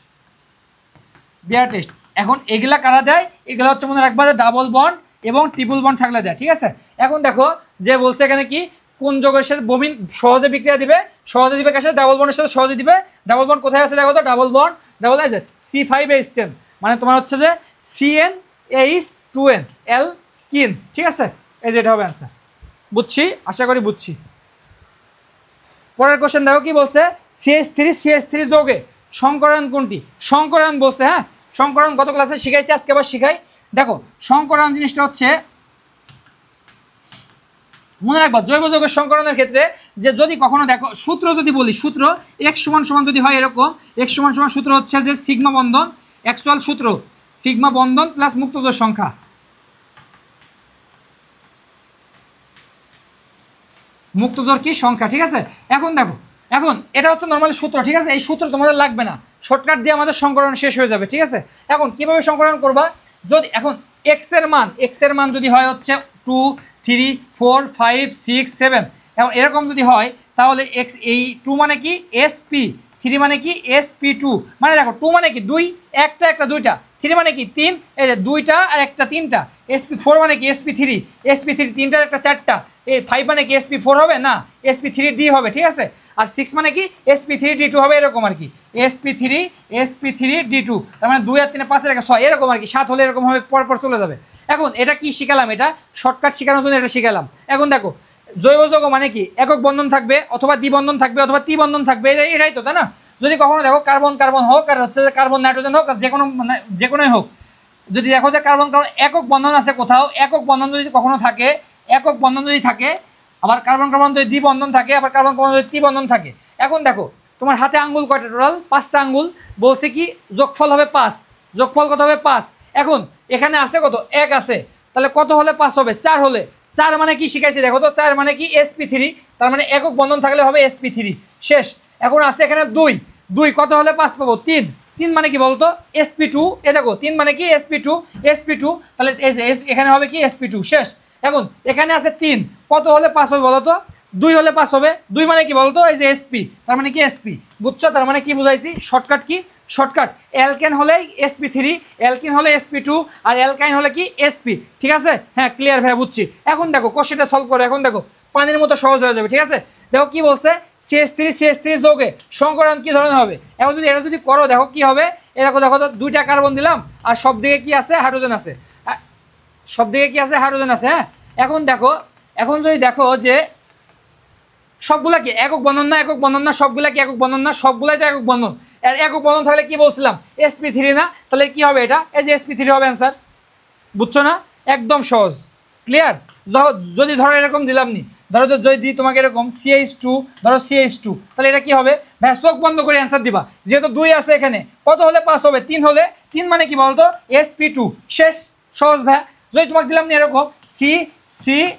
এখন এগুলা কারা দেয়, এগুলা হচ্ছে মনে রাখবা যে ডাবল বন্ড এবং ট্রিপল বন্ড থাকলে দেয়। ঠিক আছে, এখন দেখো যে বলছে এখানে কি, কোন যৌগের সাথে ব্রোমিন সহজে বিক্রিয়া দিবে, কার সাথে, ডাবল বন্ডের সাথে সহজে দিবে। ডাবল বন্ড কোথায় আছে দেখো তো, ডাবল বন্ড C5H10, মানে তোমার হচ্ছে যে CnH2n অ্যালকিন। ঠিক আছে, এই যে এটা হবে অ্যান্সার। বুঝছি, আশা করি বুঝছি। পরের কোশ্চেন দেখো কি বলছে, CH3 যৌগে সংকরায়ন কোনটি। সংকরায়ন বলছে। হ্যাঁ, সংকরায়ন গত ক্লাসে শিখাইছি, আজকে আবার শিখাই। দেখো সংকরায়ন জিনিসটা হচ্ছে, মনে রাখবা জৈব যৌগের সংকরণের ক্ষেত্রে যে যদি কখনো দেখো সূত্র যদি বলি, সূত্র x সমান যদি হয় এরকম, x সমান সূত্র হচ্ছে যে সিগমা বন্ধন, অ্যাকচুয়াল সূত্র সিগমা বন্ধন প্লাস মুক্ত জোড় সংখ্যা। মুক্ত জোর কি সংখ্যা, ঠিক আছে। এখন দেখো, এখন এটা হচ্ছে নর্মালি সূত্র, ঠিক আছে। এই সূত্র তোমাদের লাগবে না, শর্টকাট দিয়ে আমাদের সংকলন শেষ হয়ে যাবে, ঠিক আছে। এখন কিভাবে সংকলন করবা, যদি এখন এক্স এর মান যদি হয় হচ্ছে 2 3 4 5 6 7, এখন এরকম যদি হয় তাহলে এক্স এই 2 মানে কি এসপি, 3 মানে কি sp2, মানে দেখো 2 মানে কি 2, একটা দুইটা, 3 মানে কি 3, এই যে দুইটা আর একটা তিনটা, sp4 মানে কি sp3, তিনটার একটা চারটা, এই 5 মানে কি sp4 হবে না, sp3d হবে, ঠিক আছে। আর 6 মানে কি sp3d2 হবে, এরকম আর কি, sp3d2, তার মানে 2 আর 3 5 আর 6 এরকম আর কি, 7 হলে এরকম হবে, পরপর চলে যাবে। এখন এটা কি শিখালাম, এটা শর্টকাট শেখানোর জন্য এটা শিখালাম। এখন দেখো জৈব যৌগ মানে কি একক বন্ধন থাকবে অথবা দ্বিবন্ধন থাকবে অথবা ত্রিবন্ধন থাকবে, এটাই তো, তাই না। যদি কখনো দেখো কার্বন হোক আর হচ্ছে কার্বন নাইট্রোজেন হোক, আর যে কোনোই হোক, যদি দেখো যে কার্বন একক বন্ধন আছে কোথাও, একক বন্ধন যদি কখনো থাকে, একক বন্ধন যদি থাকে, আবার কার্বন যদি দ্বিবন্ধন থাকে, আবার কার্বন যদি ত্রিবন্ধন থাকে। এখন দেখো তোমার হাতে আঙ্গুল কয়টা, টোটাল 5টা আঙ্গুল, বলছে কি যোগফল হবে 5, যোগফল কত হবে 5। এখন এখানে আছে কত, 1 আছে, তাহলে কত হলে 5 হবে, 4 হলে, 4 মানে কি শিখাইছি দেখো তো, 4 মানে কি sp3, তার মানে একক বন্ধন থাকলে হবে sp3, শেষ। এখন আছে এখানে 2 কত হলে 5 পাবো, 3 মানে কি বলতো sp2, এ দেখো 3 মানে কি sp2, তাহলে এই যে এখানে হবে কি sp2, শেষ। এখন এখানে আছে 3, কত হলে 5 হবে বলতো, 2 হলে 5 হবে, 2 মানে কি বলতো এই যে sp, তার মানে কি sp, বুঝছো। তার মানে কি বুঝাইছি, শর্টকাট কি, শর্টকাট অ্যালকেন হলে sp3, অ্যালকিন হলে sp2, আর অ্যালকাইন হলে কি sp, ঠিক আছে। হ্যাঁ ক্লিয়ার ভাই, বুঝছি। এখন দেখো কোশ্চেনটা সলভ করো, এখন দেখো পানির মতো সহজ হয়ে যাবে, ঠিক আছে। দেখো কি বলছে, CH3 যৌগে সংকরণ কি ধরনের হবে। এখন যদি এটা যদি করো দেখো কি হবে, এরকম দেখো তো 2টা কার্বন দিলাম আর সব দিকে কি আছে, হাইড্রোজেন আছে, সব দিকে কি আছে, হাইড্রোজেন আছে, হ্যাঁ। এখন দেখো, এখন যদি দেখো যে সবগুলা কি একক বন্ধন না, সবগুলা কি একক বন্ধন না, সবগুলাই তো একক বন্ধন। আর একক বন্ধন থাকলে কি বলছিলাম sp3 না, তাহলে কি হবে এটা, এই যে sp3 হবে অ্যান্সার, বুঝছো না, একদম সহজ, ক্লিয়ার। যদি ধরো এরকম দিলাম নি, ধরো যদি দিই তোমাকে এরকম CH2, ধরো CH2, তাহলে এটা কি হবে ভাই, চোখ বন্ধ করে অ্যান্সার দিবা, যেহেতু 2 আছে এখানে, কত হলে 5 হবে, 3 হলে, 3 মানে কি বলতো sp2, শেষ, সহজ ভাই। যদি তোমাকে দিলাম নি এরকম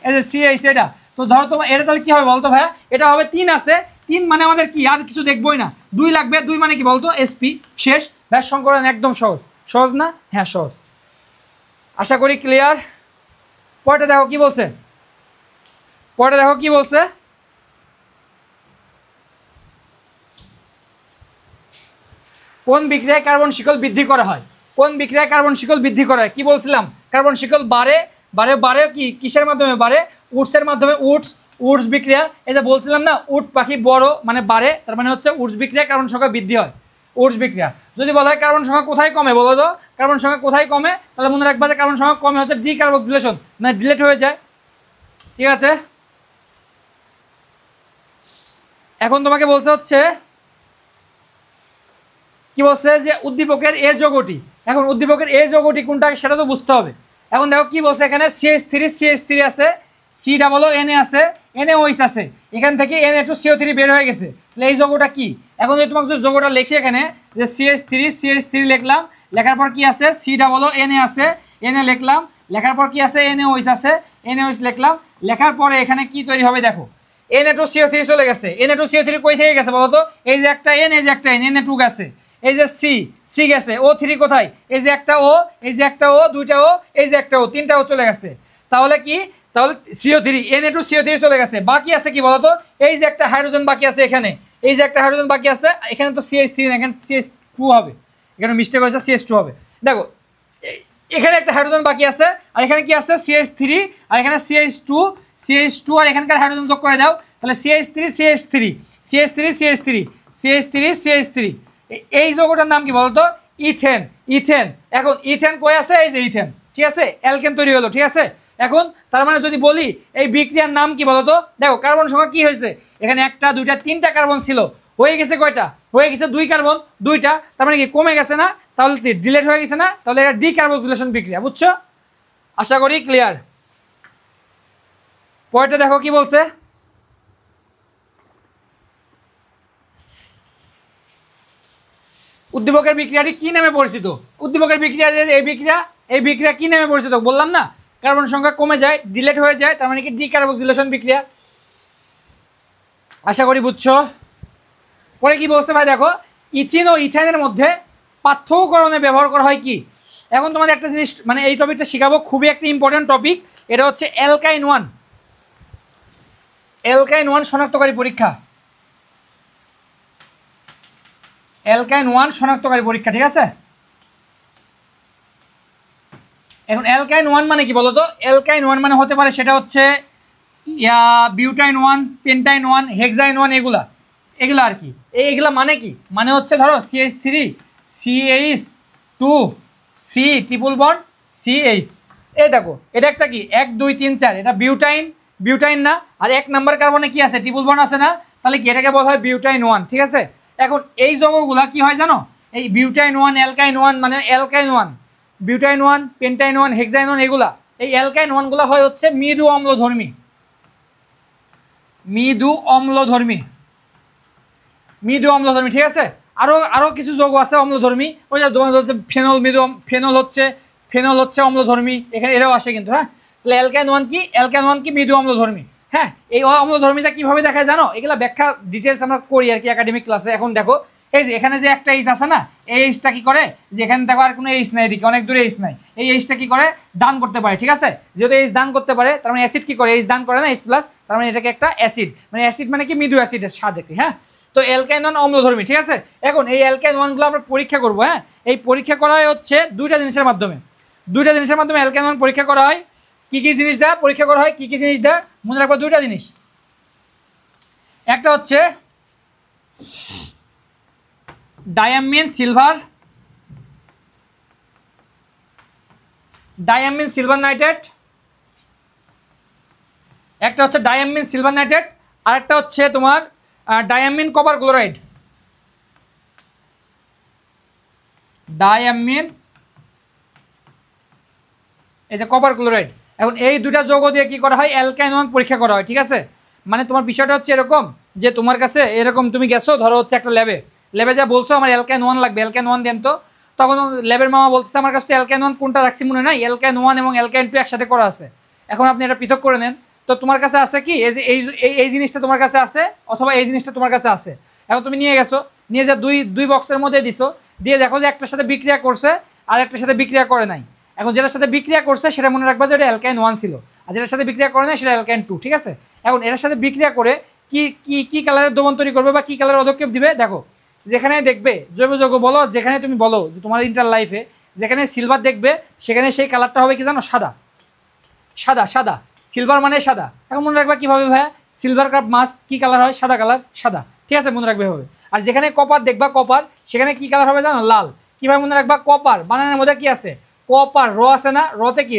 এই যে CH, এটা তো ধরো তোমার এটা তাহলে কি হবে বলতো ভাই, এটা হবে 3 আছে, 3 মানে আমাদের কি আর কিছু দেখবোই না, 2 লাগবে, 2 মানে কি বলতো sp, শেষ। ব্যাস সংকলন একদম সহজ, সহজ না, হ্যাঁ সহজ, আশা করি ক্লিয়ার। পরেরটা দেখো কি বলছে, কোন বিক্রিয়ায় কার্বন শিকল বৃদ্ধি করা হয়, কোন বিক্রিয়ায় কার্বন শিকল বৃদ্ধি করা হয়, কি বলছিলাম কার্বন শিকল বাড়ে কি কিসের মাধ্যমে বাড়ে, উডসের মাধ্যমে, উডস বিক্রিয়া, এই যে বলছিলাম না উড পাখি বড় মানে বাড়ে, তার মানে হচ্ছে উডস বিক্রিয়ায় কার্বন সংখ্যা বৃদ্ধি হয়, উডস বিক্রিয়া। যদি বলা হয় কার্বন সংখ্যা কোথায় কমে বলো তো, কার্বন সংখ্যা কোথায় কমে, তাহলে মনে রাখবা যে কার্বন সংখ্যা কমে হচ্ছে ডিকার্বক্সিলেশন, মানে ডিলেট হয়ে যায়, ঠিক আছে। এখন তোমাকে বলছে হচ্ছে কি বলছে যে উদ্দীপকের এ যৌগটি, এখন উদ্দীপকের এ যৌগটি কোনটা সেটা তো বুঝতে হবে। এখন দেখো কি বলছে, এখানে CH3 আছে, COO আছে, NaOH আছে, এখান থেকে Na2CO3 বের হয়ে গেছে, তাহলে এই যৌগটা কি। এখন যদি তোমাকে যৌগটা লিখি এখানে যে CH3 লিখলাম, লেখার পর কি আছে COO আছে, Na লিখলাম, লেখার পর কি আছে NaOH আছে, NaOH লিখলাম, লেখার পরে এখানে কি তৈরি হবে দেখো, Na2CO3 চলে গেছে, Na2CO3 কই থেকে গেছে বলো তো, এই যে একটা N, এই যে একটা N, Na2 গেছে, এই যে সি গেছে, O3 কোথায়, এই যে একটা O, এই যে একটা O, দুইটা O, এই যে একটা O, তিনটা O চলে গেছে, তাহলে কি, তাহলে CO3 Na2CO3 চলে গেছে, বাকি আছে কি বলতো, এই যে একটা হাইড্রোজেন বাকি আছে এখানে, এই যে একটা হাইড্রোজেন বাকি আছে, এখানে তো CH3 না, এখানে CH2 হবে, এখানে মিস্টেক হয়েছে, CH2 হবে। দেখো এখানে একটা হাইড্রোজেন বাকি আছে, আর এখানে কি আছে CH3, আর এখানে CH2 আর এখানকার হাইড্রোজেন যোগ করে দাও, তাহলে CH3 এই যৌগটার নাম কি বলতো, ইথেন। এখন ইথেন কই আছে, এই যে ইথেন, ঠিক আছে, অ্যালকেন তৈরি হলো, ঠিক আছে। এখন তার মানে যদি বলি এই বিক্রিয়ার নাম কি বলতো, দেখো কার্বন সংখ্যা কি হয়েছে, এখানে একটা দুইটা তিনটা কার্বন ছিল, হয়ে গেছে কয়টা, হয়ে গেছে 2 কার্বন, 2টা, তার মানে কি কমে গেছে না, তাহলে ডিলেট হয়ে গেছে না, তাহলে এটা ডিকার্বক্সিলেশন বিক্রিয়া, বুঝছো, আশা করি ক্লিয়ার। পরেরটা দেখো কি বলছে, উদ্দীপকের বিক্রিয়াটি কি নামে পরিচিত, উদ্দীপকের বিক্রিয়া, এই বিক্রিয়া কি নামে পরিচিত বললাম না, কার্বন সংখ্যা কমে যায়, ডিলেট হয়ে যায়, তার মানে কি ডিকার্বক্সিলেশন বিক্রিয়া। আশা করি বুঝছো। পরে কি বলছে ভাই দেখো, ইথিন ও ইথাইনের মধ্যে পার্থক্যকরণে ব্যবহার করা হয় কি। এখন তোমাদের একটা জিনিস মানে এই টপিকটা শেখাবো, খুবই একটা ইম্পর্টেন্ট টপিক। এটা হচ্ছে অ্যালকাইন ওয়ান। অ্যালকাইন ওয়ান শনাক্তকারী পরীক্ষা, অ্যালকাইন ওয়ান শনাক্তকারী পরীক্ষা, ঠিক আছে। এখন অ্যালকাইন ওয়ান মানে কি বলো তো? অ্যালকাইন ওয়ান মানে হতে পারে সেটা হচ্ছে butyne one, pentyne one, hexyne one, এগুলা আর কি। এইগুলা মানে কি, মানে হচ্ছে ধরো CH3 CH2 C triple bond CH। এই দেখো এটা একটা কি 1 2 3 4, এটা বিউটাইন না, আর 1 নাম্বার কার্বনে কি আছে, ট্রিপল বন্ড আছে না, তাহলে কি এটাকে বলা হয় বিউটাইন ওয়ান, ঠিক আছে। এখন এই যৌগগুলা কি হয় জানো, এই বিউটাইন ওয়ান, অ্যালকাইন ওয়ান, মানে alkyne one, butyne one, pentyne one, hexyne one, এগুলা এই অ্যালকাইন ওয়ানগুলো হয় হচ্ছে মৃদু অম্লধর্মী, ঠিক আছে। আরো কিছু যৌগ আছে অম্লধর্মী, ওই যে তোমার হচ্ছে ফেনল হচ্ছে অম্লধর্মী, এখানে এরাও আসে কিন্তু, হ্যাঁ। তাহলে অ্যালকাইন ওয়ান কি মৃদু অম্লধর্মী, হ্যাঁ। এই অম্লধর্মীটা কিভাবে দেখায় জানো, এগুলা ব্যাখ্যা ডিটেলস আমরা করি আর কি একাডেমিক ক্লাসে। এখন দেখো এই যে এখানে যে একটা এইচ আছে না, এই এইচটা কি করে, যে এখানে দেখো আর কোনো এইচ নাই, এদিকে অনেক দূরে এইচ নাই, এই এইচটা কি করে দান করতে পারে, ঠিক আছে। যেহেতু এইচ দান করতে পারে, তার মানে অ্যাসিড কি করে, এইচ দান করে না, এইচ প্লাস, তার মানে এটাকে একটা অ্যাসিড, মানে অ্যাসিড মানে কি মৃদু অ্যাসিডের স্বাদ একটি, হ্যাঁ। তো অ্যালকাইন ওয়ান অম্লধর্মী, ঠিক আছে। এখন এই অ্যালকাইন ওয়ানগুলো আমরা পরীক্ষা করবো, হ্যাঁ। এই পরীক্ষা করা হয় হচ্ছে দুইটা জিনিসের মাধ্যমে অ্যালকাইন ওয়ান পরীক্ষা করা হয়। কি কি জিনিস দেয় পরীক্ষা করা হয়, কি কি জিনিস দেয় মনে রাখবো, দুইটা জিনিস। একটা হচ্ছে ডায়ামিন সিলভার নাইট্রেট, একটা হচ্ছে ডায়ামিন সিলভার নাইট্রেট, আর একটা হচ্ছে তোমার ডায়ামিন কপার ক্লোরাইড, এই যে কপার ক্লোরাইড। এখন এই দুটা যৌগ দিয়ে কি করা হয়, অ্যালকাইন ওয়ান পরীক্ষা করা হয়, ঠিক আছে। মানে তোমার বিষয়টা হচ্ছে এরকম যে তোমার কাছে এরকম তুমি গেছো ধরো হচ্ছে একটা ল্যাবে যা বলছো আমার অ্যালকাইন ওয়ান লাগবে, অ্যালকাইন ওয়ান দেন তো। তখন ল্যাবের মামা বলতেছে আমার কাছে অ্যালকাইন ওয়ান কোনটা রাখছি মনে নাই, অ্যালকাইন ওয়ান এবং অ্যালকাইন টু একসাথে করা আছে, এখন আপনি এটা পৃথক করে নেন। তো তোমার কাছে আছে কি এই জিনিসটা তোমার কাছে আছে, অথবা এই জিনিসটা তোমার কাছে আছে। এখন তুমি নিয়ে গেছো, নিয়ে যা দুই বক্সের মধ্যে দিছো, দিয়ে দেখো যে একটার সাথে বিক্রিয়া করছে আর একটার সাথে বিক্রিয়া করে নাই। এখন যেটার সাথে বিক্রিয়া করছে সেটা মনে রাখবা যে এটা অ্যালকাইন ওয়ান ছিল, আর যেটার সাথে বিক্রিয়া করে নাই সেটা অ্যালকাইন টু, ঠিক আছে। এখন এটার সাথে বিক্রিয়া করে কি কি কি কালারের দ্রবণ তৈরি করবে বা কি কালারের পদক্ষেপ দিবে, দেখো যেখানে দেখবে জৈব যৌগ বলো, যেখানে তুমি বলো যে তোমার ইন্টার লাইফে যেখানে সিলভার দেখবে সেখানে সেই কালারটা হবে কি জানো, সাদা, সিলভার মানে সাদা। এখন মনে রাখবা কীভাবে ভাইয়া, সিলভার কাপ মাছ কী কালার হয়, সাদা কালার, সাদা, ঠিক আছে, মনে রাখবে হবে। আর যেখানে কপার দেখবা কপার, সেখানে কী কালার হবে জানো, লাল। কীভাবে মনে রাখবা, কপার বানানোর মধ্যে কী আছে, কপার র আছে না, রতে কি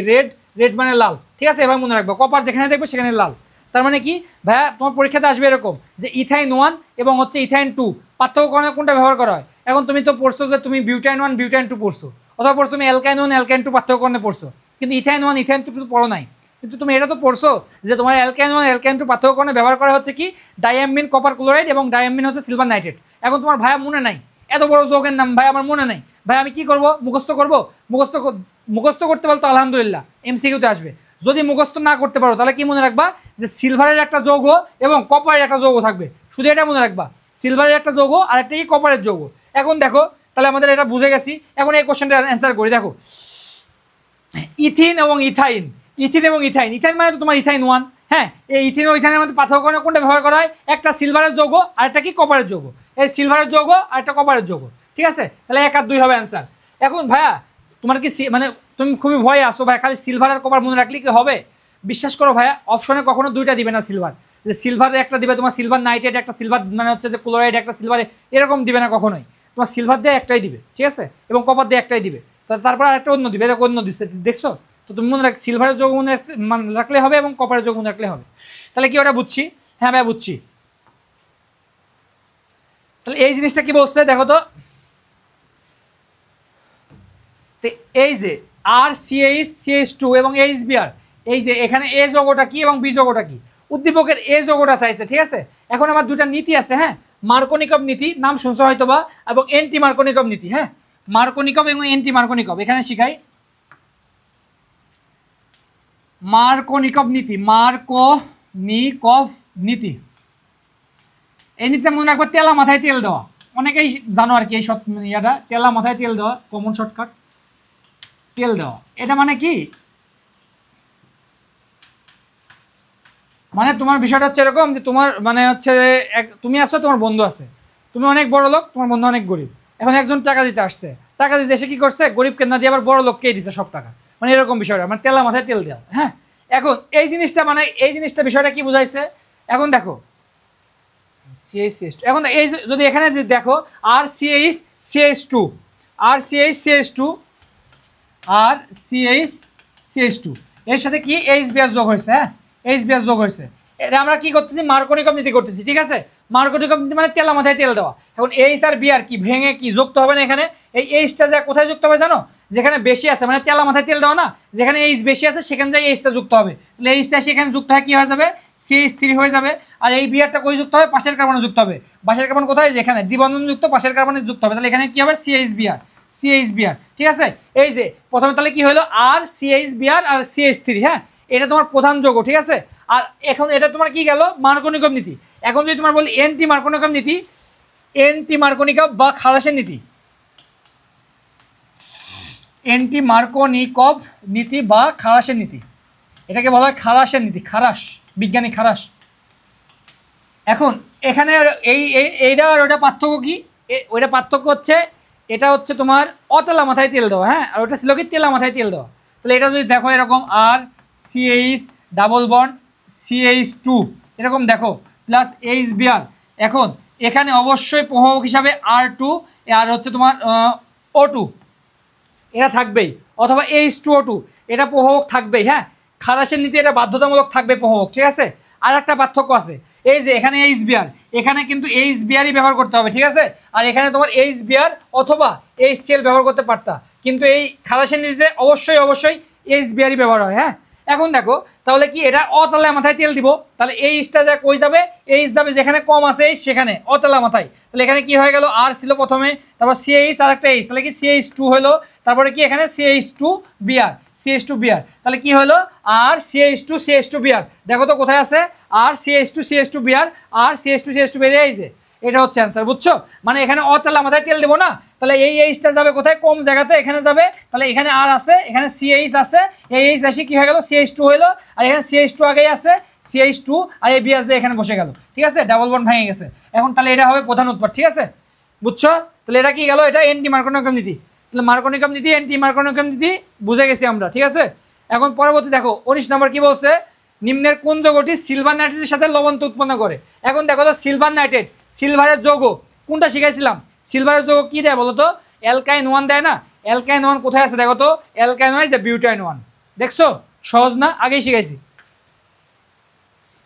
রেড মানে লাল, ঠিক আছে। এবার মনে রাখবা কপার যেখানে দেখবে সেখানে লাল। তার মানে কি ভাইয়া, তোমার পরীক্ষাতে আসবে এরকম যে ইথাইন ওয়ান এবং হচ্ছে ইথাইন টু পার্থক্য কোনটা ব্যবহার করা হয়। এখন তুমি তো পড়ছো যে তুমি বিউটাইন ওয়ান বিউটাইন টু পড়ছো, অথবা পড়ছো তুমি অ্যালকাইন ওয়ান অ্যালকাইন টু পার্থক্য পড়ছো, কিন্তু ইথাইন ওয়ান ইথাইন টু পড়ো নাই। কিন্তু তুমি এটা তো পড়ছো যে তোমার অ্যালকাইন ওয়ান অ্যালকাইন টু পার্থক্য ব্যবহার করা হচ্ছে কি ডায়ামিন কপার ক্লোরাইড এবং ডায়ামিন হচ্ছে সিলভার নাইট্রেট। এখন তোমার ভাইয়া মনে নাই, এত বড় যৌগের নাম ভাই আমার মনে নাই, ভাই আমি কি করব, মুখস্থ করতে পারো তো আলহামদুলিল্লাহ, এমসিকিউতে আসবে। যদি মুখস্থ না করতে পারো তাহলে কি মনে রাখবা যে সিলভারের একটা যৌগ এবং কপারের একটা যৌগ থাকবে, শুধু এটা মনে রাখবা, সিলভারের একটা যৌগ আর একটা কি কপারের যৌগ। এখন দেখো তাহলে আমাদের এটা বুঝে গেছি। এখন এই কোশ্চেনটা অ্যান্সার করি, দেখো ইথিন এবং ইথাইন মানে তো তোমার ইথাইন ওয়ান, হ্যাঁ। এই ইথিন ও ইথাইনের মধ্যে পার্থক্য কোনটা ব্যবহার করা হয়, একটা সিলভারের যৌগ আর একটা কি কপারের যৌগ, এই সিলভারের যৌগ আর একটা কপারের যৌগ, ঠিক আছে। তাহলে 1 আর 2 হবে অ্যান্সার। এখন ভাইয়া তোমার কি মানে তুমি খুবই ভয়ে আসো ভাই, খালি সিলভার আর কপার মনে রাখলে কি হবে, বিশ্বাস করো ভাইয়া অপশনে কখনো দুইটা দিবে না সিলভার, যে সিলভারের একটা দিবে তোমার সিলভার নাইট্রেট, একটা সিলভার মানে হচ্ছে যে ক্লোরাইড, একটা সিলভার, এরকম দিবে না কখনোই, তোমার সিলভার দিয়ে একটাই দিবে, ঠিক আছে, এবং কপার দিয়ে একটাই দিবে, তারপর আরেকটা অন্য দিবে, এরকম অন্য দিচ্ছে, দেখছো তো তুমি মনে রাখ সিলভারের যৌগ মনে রাখলে হবে এবং কপারের যৌগ মনে রাখলে হবে। তাহলে কি ওটা বুঝছি, হ্যাঁ ভাই বুঝছি। তাহলে এই জিনিসটা কি বলছে দেখো তো, এই যে আর CH2 এবং HBr, এই যে এখানে এ যৌগটা কি এবং বি যৌগটা কি, উদ্দীপকের এ যৌগটা চাইছে, ঠিক আছে। এখন আমার দুটা নীতি আছে, হ্যাঁ, মার্কোনিকভ নীতি নাম শুনছো হয়তো বা, এবং এন্টি মার্কোনিকভ নীতি, হ্যাঁ, মার্কোনিকভ এবং এন্টি মার্কোনিকভ এখানে শিখাই। মার্কোনিকভ নীতি এমনিতে মনে রাখবো তেলা মাথায় তেল দেওয়া, অনেকেই জানো আর কি এই ইয়াটা, তেলা মাথায় তেল দেওয়া, কমন শর্টকাট তেল দেওয়া। এটা মানে কি, মানে তোমার বিষয়টা হচ্ছে এরকম যে তোমার মানে হচ্ছে তুমি আসো, তোমার বন্ধু আছে, তুমি অনেক বড় লোক, তোমার বন্ধু অনেক গরিব। এখন একজন টাকা দিতে আসছে, টাকা দিতে এসে কি করছে, গরিবকে না দিয়ে আবার বড় লোককেই দিচ্ছে সব টাকা, মানে এরকম বিষয়টা, মানে তেলা মাথায় তেল দেওয়া। হ্যাঁ, এখন এই জিনিসটা মানে এই জিনিসটা বিষয়টা কি বুঝাইছে, এখন দেখো CH2, এখন এই যদি এখানে দেখো আর CH2 আর CH2 আর CH2 এর সাথে কি HBr যোগ হয়েছে। হ্যাঁ, HBr যোগ হয়েছে। এটা আমরা কি করতেছি, মার্কোনিকম নীতি করতেছি, ঠিক আছে। মার্কোনিকম নীতি মানে তেলা মাথায় তেল দেওয়া। এখন এইচ আর বিআর কি ভেঙে কি যুক্ত হবে না, এখানে এই এইচটা যা কোথায় যুক্ত হবে জানো, যেখানে বেশি আছে, মানে তেলা মাথায় তেল দেওয়া না, যেখানে এইচ বেশি আছে সেখানে যাই এইচটা যুক্ত হবে, তাহলে এইচটা সেখানে যুক্ত হয় কি হয়ে যাবে, CH3 হয়ে যাবে। আর এই বিআরটা কই যুক্ত হবে, পাশের কার্বনে যুক্ত হবে। পাশের কার্বন কোথায়, যেখানে দ্বিবন্ধন যুক্ত পাশের কার্বনে যুক্ত হবে, তাহলে এখানে কি হবে, CHBr, ঠিক আছে। এই যে প্রথমে তাহলে কি হলো, আর CHBr আর CH3, হ্যাঁ, এটা তোমার প্রধান যৌগ, ঠিক আছে। আর এখন এটা তোমার কি গেল, মার্কোনিকম নীতি। এখন যদি তোমার বলি এন্টি মার্কোনিকম নীতি, এন্টি মার্কোনিকম বা খালাসের নীতি, এন্টি মার্কোনিকভ নীতি বা খালাসের নীতি, এটাকে বলা হয় খালাসের নীতি, খারাস, বিজ্ঞানী খারাস। এখন এখানে এইটা আর ওটা পার্থক্য কি, ওইটা পার্থক্য হচ্ছে, এটা হচ্ছে তোমার অতেলা মাথায় তেল দেওয়া, হ্যাঁ, আর ওটা ছিল কি তেলা মাথায় তেল দেওয়া। তাহলে এটা যদি দেখো এরকম আর CH ডাবল বন্ড CH2 এরকম দেখো প্লাস HBr, এখন এখানে অবশ্যই প্রভাবক হিসাবে R2 আর হচ্ছে তোমার O2 এটা থাকবেই, অথবা H2O2 এটা প্রভাবক থাকবেই। হ্যাঁ, খালাসের নীতি এটা বাধ্যতামূলক থাকবে প্রভাবক, ঠিক আছে। আর একটা পার্থক্য আছে, এই যে এখানে HBr, এখানে কিন্তু HBrই ব্যবহার করতে হবে, ঠিক আছে। আর এখানে তোমার HBr অথবা HCl ব্যবহার করতে পারতা, কিন্তু এই খালাসের নীতিতে অবশ্যই অবশ্যই HBrই ব্যবহার হয়। হ্যাঁ, এখন দেখো তাহলে কি এটা অতলা মাথায় তেল দিব, তাহলে এইচটা যা কই যাবে, এইচ যাবে যেখানে কম আছে এইচ সেখানে অতলা মাথায়, তাহলে এখানে কি হয়ে গেল, আর ছিল প্রথমে, তারপর CH আর একটা এইচ, তাহলে কি CH2 হলো, তারপরে কি এখানে CH2Br, তাহলে কি হলো আর CH2Br, দেখো তো কোথায় আছে, আর CH2Br, আর CH2Br, এই যে এটা হচ্ছে অ্যান্সার, বুঝছো। মানে এখানে অতলা মাথায় তেল দেবো না, তাহলে এই এইচটা যাবে কোথায়, কম জায়গাতে, এখানে যাবে, তাহলে এখানে আর আছে, এখানে CH আছে, এই এইচ আসি কি হয়ে গেল, CH2 হলো, আর এখানে CH2 আগেই আছে, CH2 আর এই বিআর এখানে বসে গেল, ঠিক আছে, ডাবল বন্ড ভেঙে গেছে। এখন তাহলে এটা হবে প্রধান উৎপাদ, ঠিক আছে, বুঝছো। তাহলে এটা কি গেল, এটা এন্টি মার্কোনিকম নীতি। তাহলে মার্কোনিকম নীতি, এন্টি মার্কোনিকম নীতি বুঝে গেছি আমরা, ঠিক আছে। এখন পরবর্তী দেখো 19 নম্বর কি বলছে, নিম্নের কোন যৌগটি সিলভার নাইট্রেটের সাথে লবণত্ব উৎপন্ন করে। এখন দেখো তো সিলভার নাইট্রেট, সিলভারের যৌগ কোনটা শিখাইছিলাম, সিলভারের যৌগ কি দেয় বলো তো, অ্যালকাইন 1 দেয় না। অ্যালকাইন 1 কোথায় আছে দেখো তো, অ্যালকাইন 1 ইজ দ্য বিউটাইন 1, দেখছো সহজ না, আগেই শিখাইছি।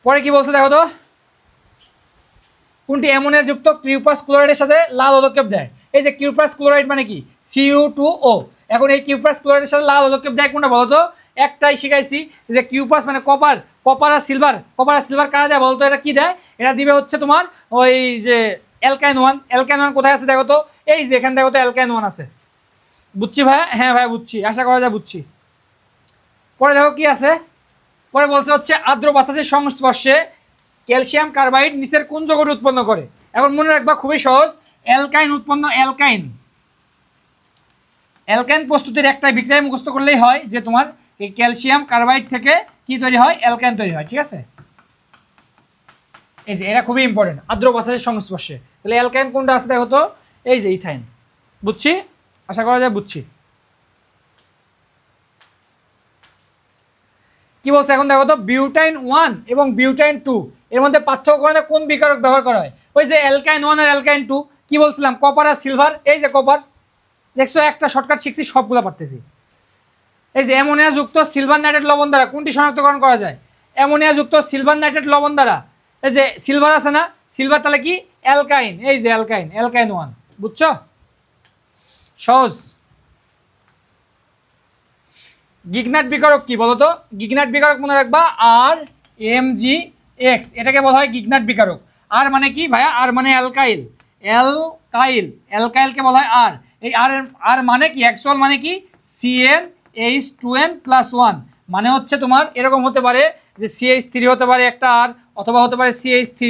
পরে কি বলছে দেখো তো, কোনটি অ্যামোনিয়া যুক্ত কিউপাস ক্লোরাইডের সাথে লাল পদক্ষেপ দেয়। এই যে কিউপাস ক্লোরাইড মানে কি, Cu2O। এখন এই কিউপাস ক্লোরাইডের সাথে লাল পদক্ষেপ দেয় কোনটা বলো তো, একটাই শিখাইছি যে কিউপাস মানে কপার, কপার আর সিলভার কারা দেয় বলতো, এটা কি দেয়, এটা দিবে হচ্ছে তোমার ওই যে অ্যালকাইন 1। অ্যালকাইন 1 কোথায় আছে দেখো তো, এই যে এখানে দেখো তো অ্যালকাইন 1 আছে, বুঝছি ভাইয়া, হ্যাঁ ভাইয়া বুঝছি, আশা করা যায় বুঝছি। পরে দেখো কি আছে, পরে বলছে হচ্ছে আর্দ্র বাতাসের সংস্পর্শে ক্যালসিয়াম কার্বাইড নিচের কোন যৌগটি উৎপন্ন করে। এখন মনে রাখবা খুবই সহজ, অ্যালকাইন উৎপন্ন, অ্যালকাইন প্রস্তুতির একটাই বিক্রিয়া মুখস্থ করলেই হয় যে তোমার এই ক্যালসিয়াম কার্বাইড থেকে কি তৈরি হয়, অ্যালকাইন তৈরি হয়, ঠিক আছে। এই যে এটা খুবই ইম্পর্টেন্ট, আর্দ্র বাতাসের সংস্পর্শে, তাহলে অ্যালকাইন কোনটা আছে দেখো তো, এই যে ইথাইন, বুঝছি, আশা করা যায় বুঝছি। কি বলছে এখন দেখো তো, বিউটাইন 1 এবং বিউটাইন 2 এর মধ্যে পার্থক্য করে কোন বিকারক ব্যবহার করা হয়। ওই যে অ্যালকাইন 1 আর অ্যালকাইন 2 কি বলছিলাম, কপার আর সিলভার, এই যে কপার, দেখছো একটা শর্টকাট শিখছি, সবগুলো পারতেছি। এই যে অ্যামোনিয়া যুক্ত সিলভার নাইট্রেট লবণ দ্বারা কোনটি শনাক্তকরণ করা যায়, অ্যামোনিয়া যুক্ত সিলভার নাইট্রেট লবণ দ্বারা, এই যে সিলভার আছে না, সিলভার তাহলে কি অ্যালকাইন, এই যে অ্যালকাইন 1, বুঝছো, সহজ। গিগনাট বিকারক কি বলতো, গিগনাট বিকারক মনে রাখবা RMgX, এটাকে বলা হয় গিগনাট বিকারক। আর মানে কি ভাইয়া, আর মানে অ্যালকাইল, অ্যালকাইলকে বলা হয় আর। এই আর মানে কি, অ্যাকচুয়াল মানে কি CnH2n+1, মানে হচ্ছে তোমার এরকম হতে পারে যে CH3 হতে পারে একটা আর, অথবা হতে পারে CH3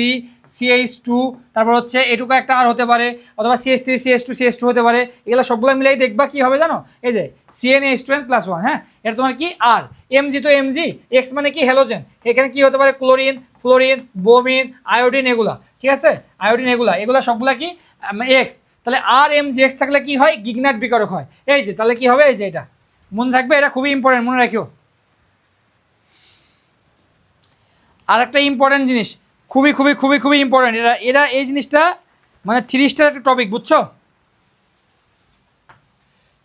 CH2, তারপর হচ্ছে এটুকু একটা আর হতে পারে, অথবা CH3 CH2 হতে পারে। এগুলো সবগুলো মিলাই দেখবা কি হবে জানো, এই যে CnH2n+1, হ্যাঁ, এটা তোমার কি আর। Mg তো Mg, X মানে কি হ্যালোজেন, এখানে কি হতে পারে ক্লোরিন, ফ্লোরিন, বোমিন, আয়োডিন, এগুলা ঠিক আছে, আয়োডিন এগুলা সবগুলা কি এক্স। তাহলে আর MgX থাকলে কি হয়, গিগনাট বিকারক হয়। এই যে তাহলে কি হবে, এই যে এটা মনে থাকবে, এটা খুবই ইম্পর্টেন্ট, মনে রাখিও। আর একটা ইম্পর্টেন্ট জিনিস, খুবই খুবই খুবই খুবই ইম্পর্টেন্ট, এরা এই জিনিসটা মানে 3 স্টার একটা টপিক, বুঝছো,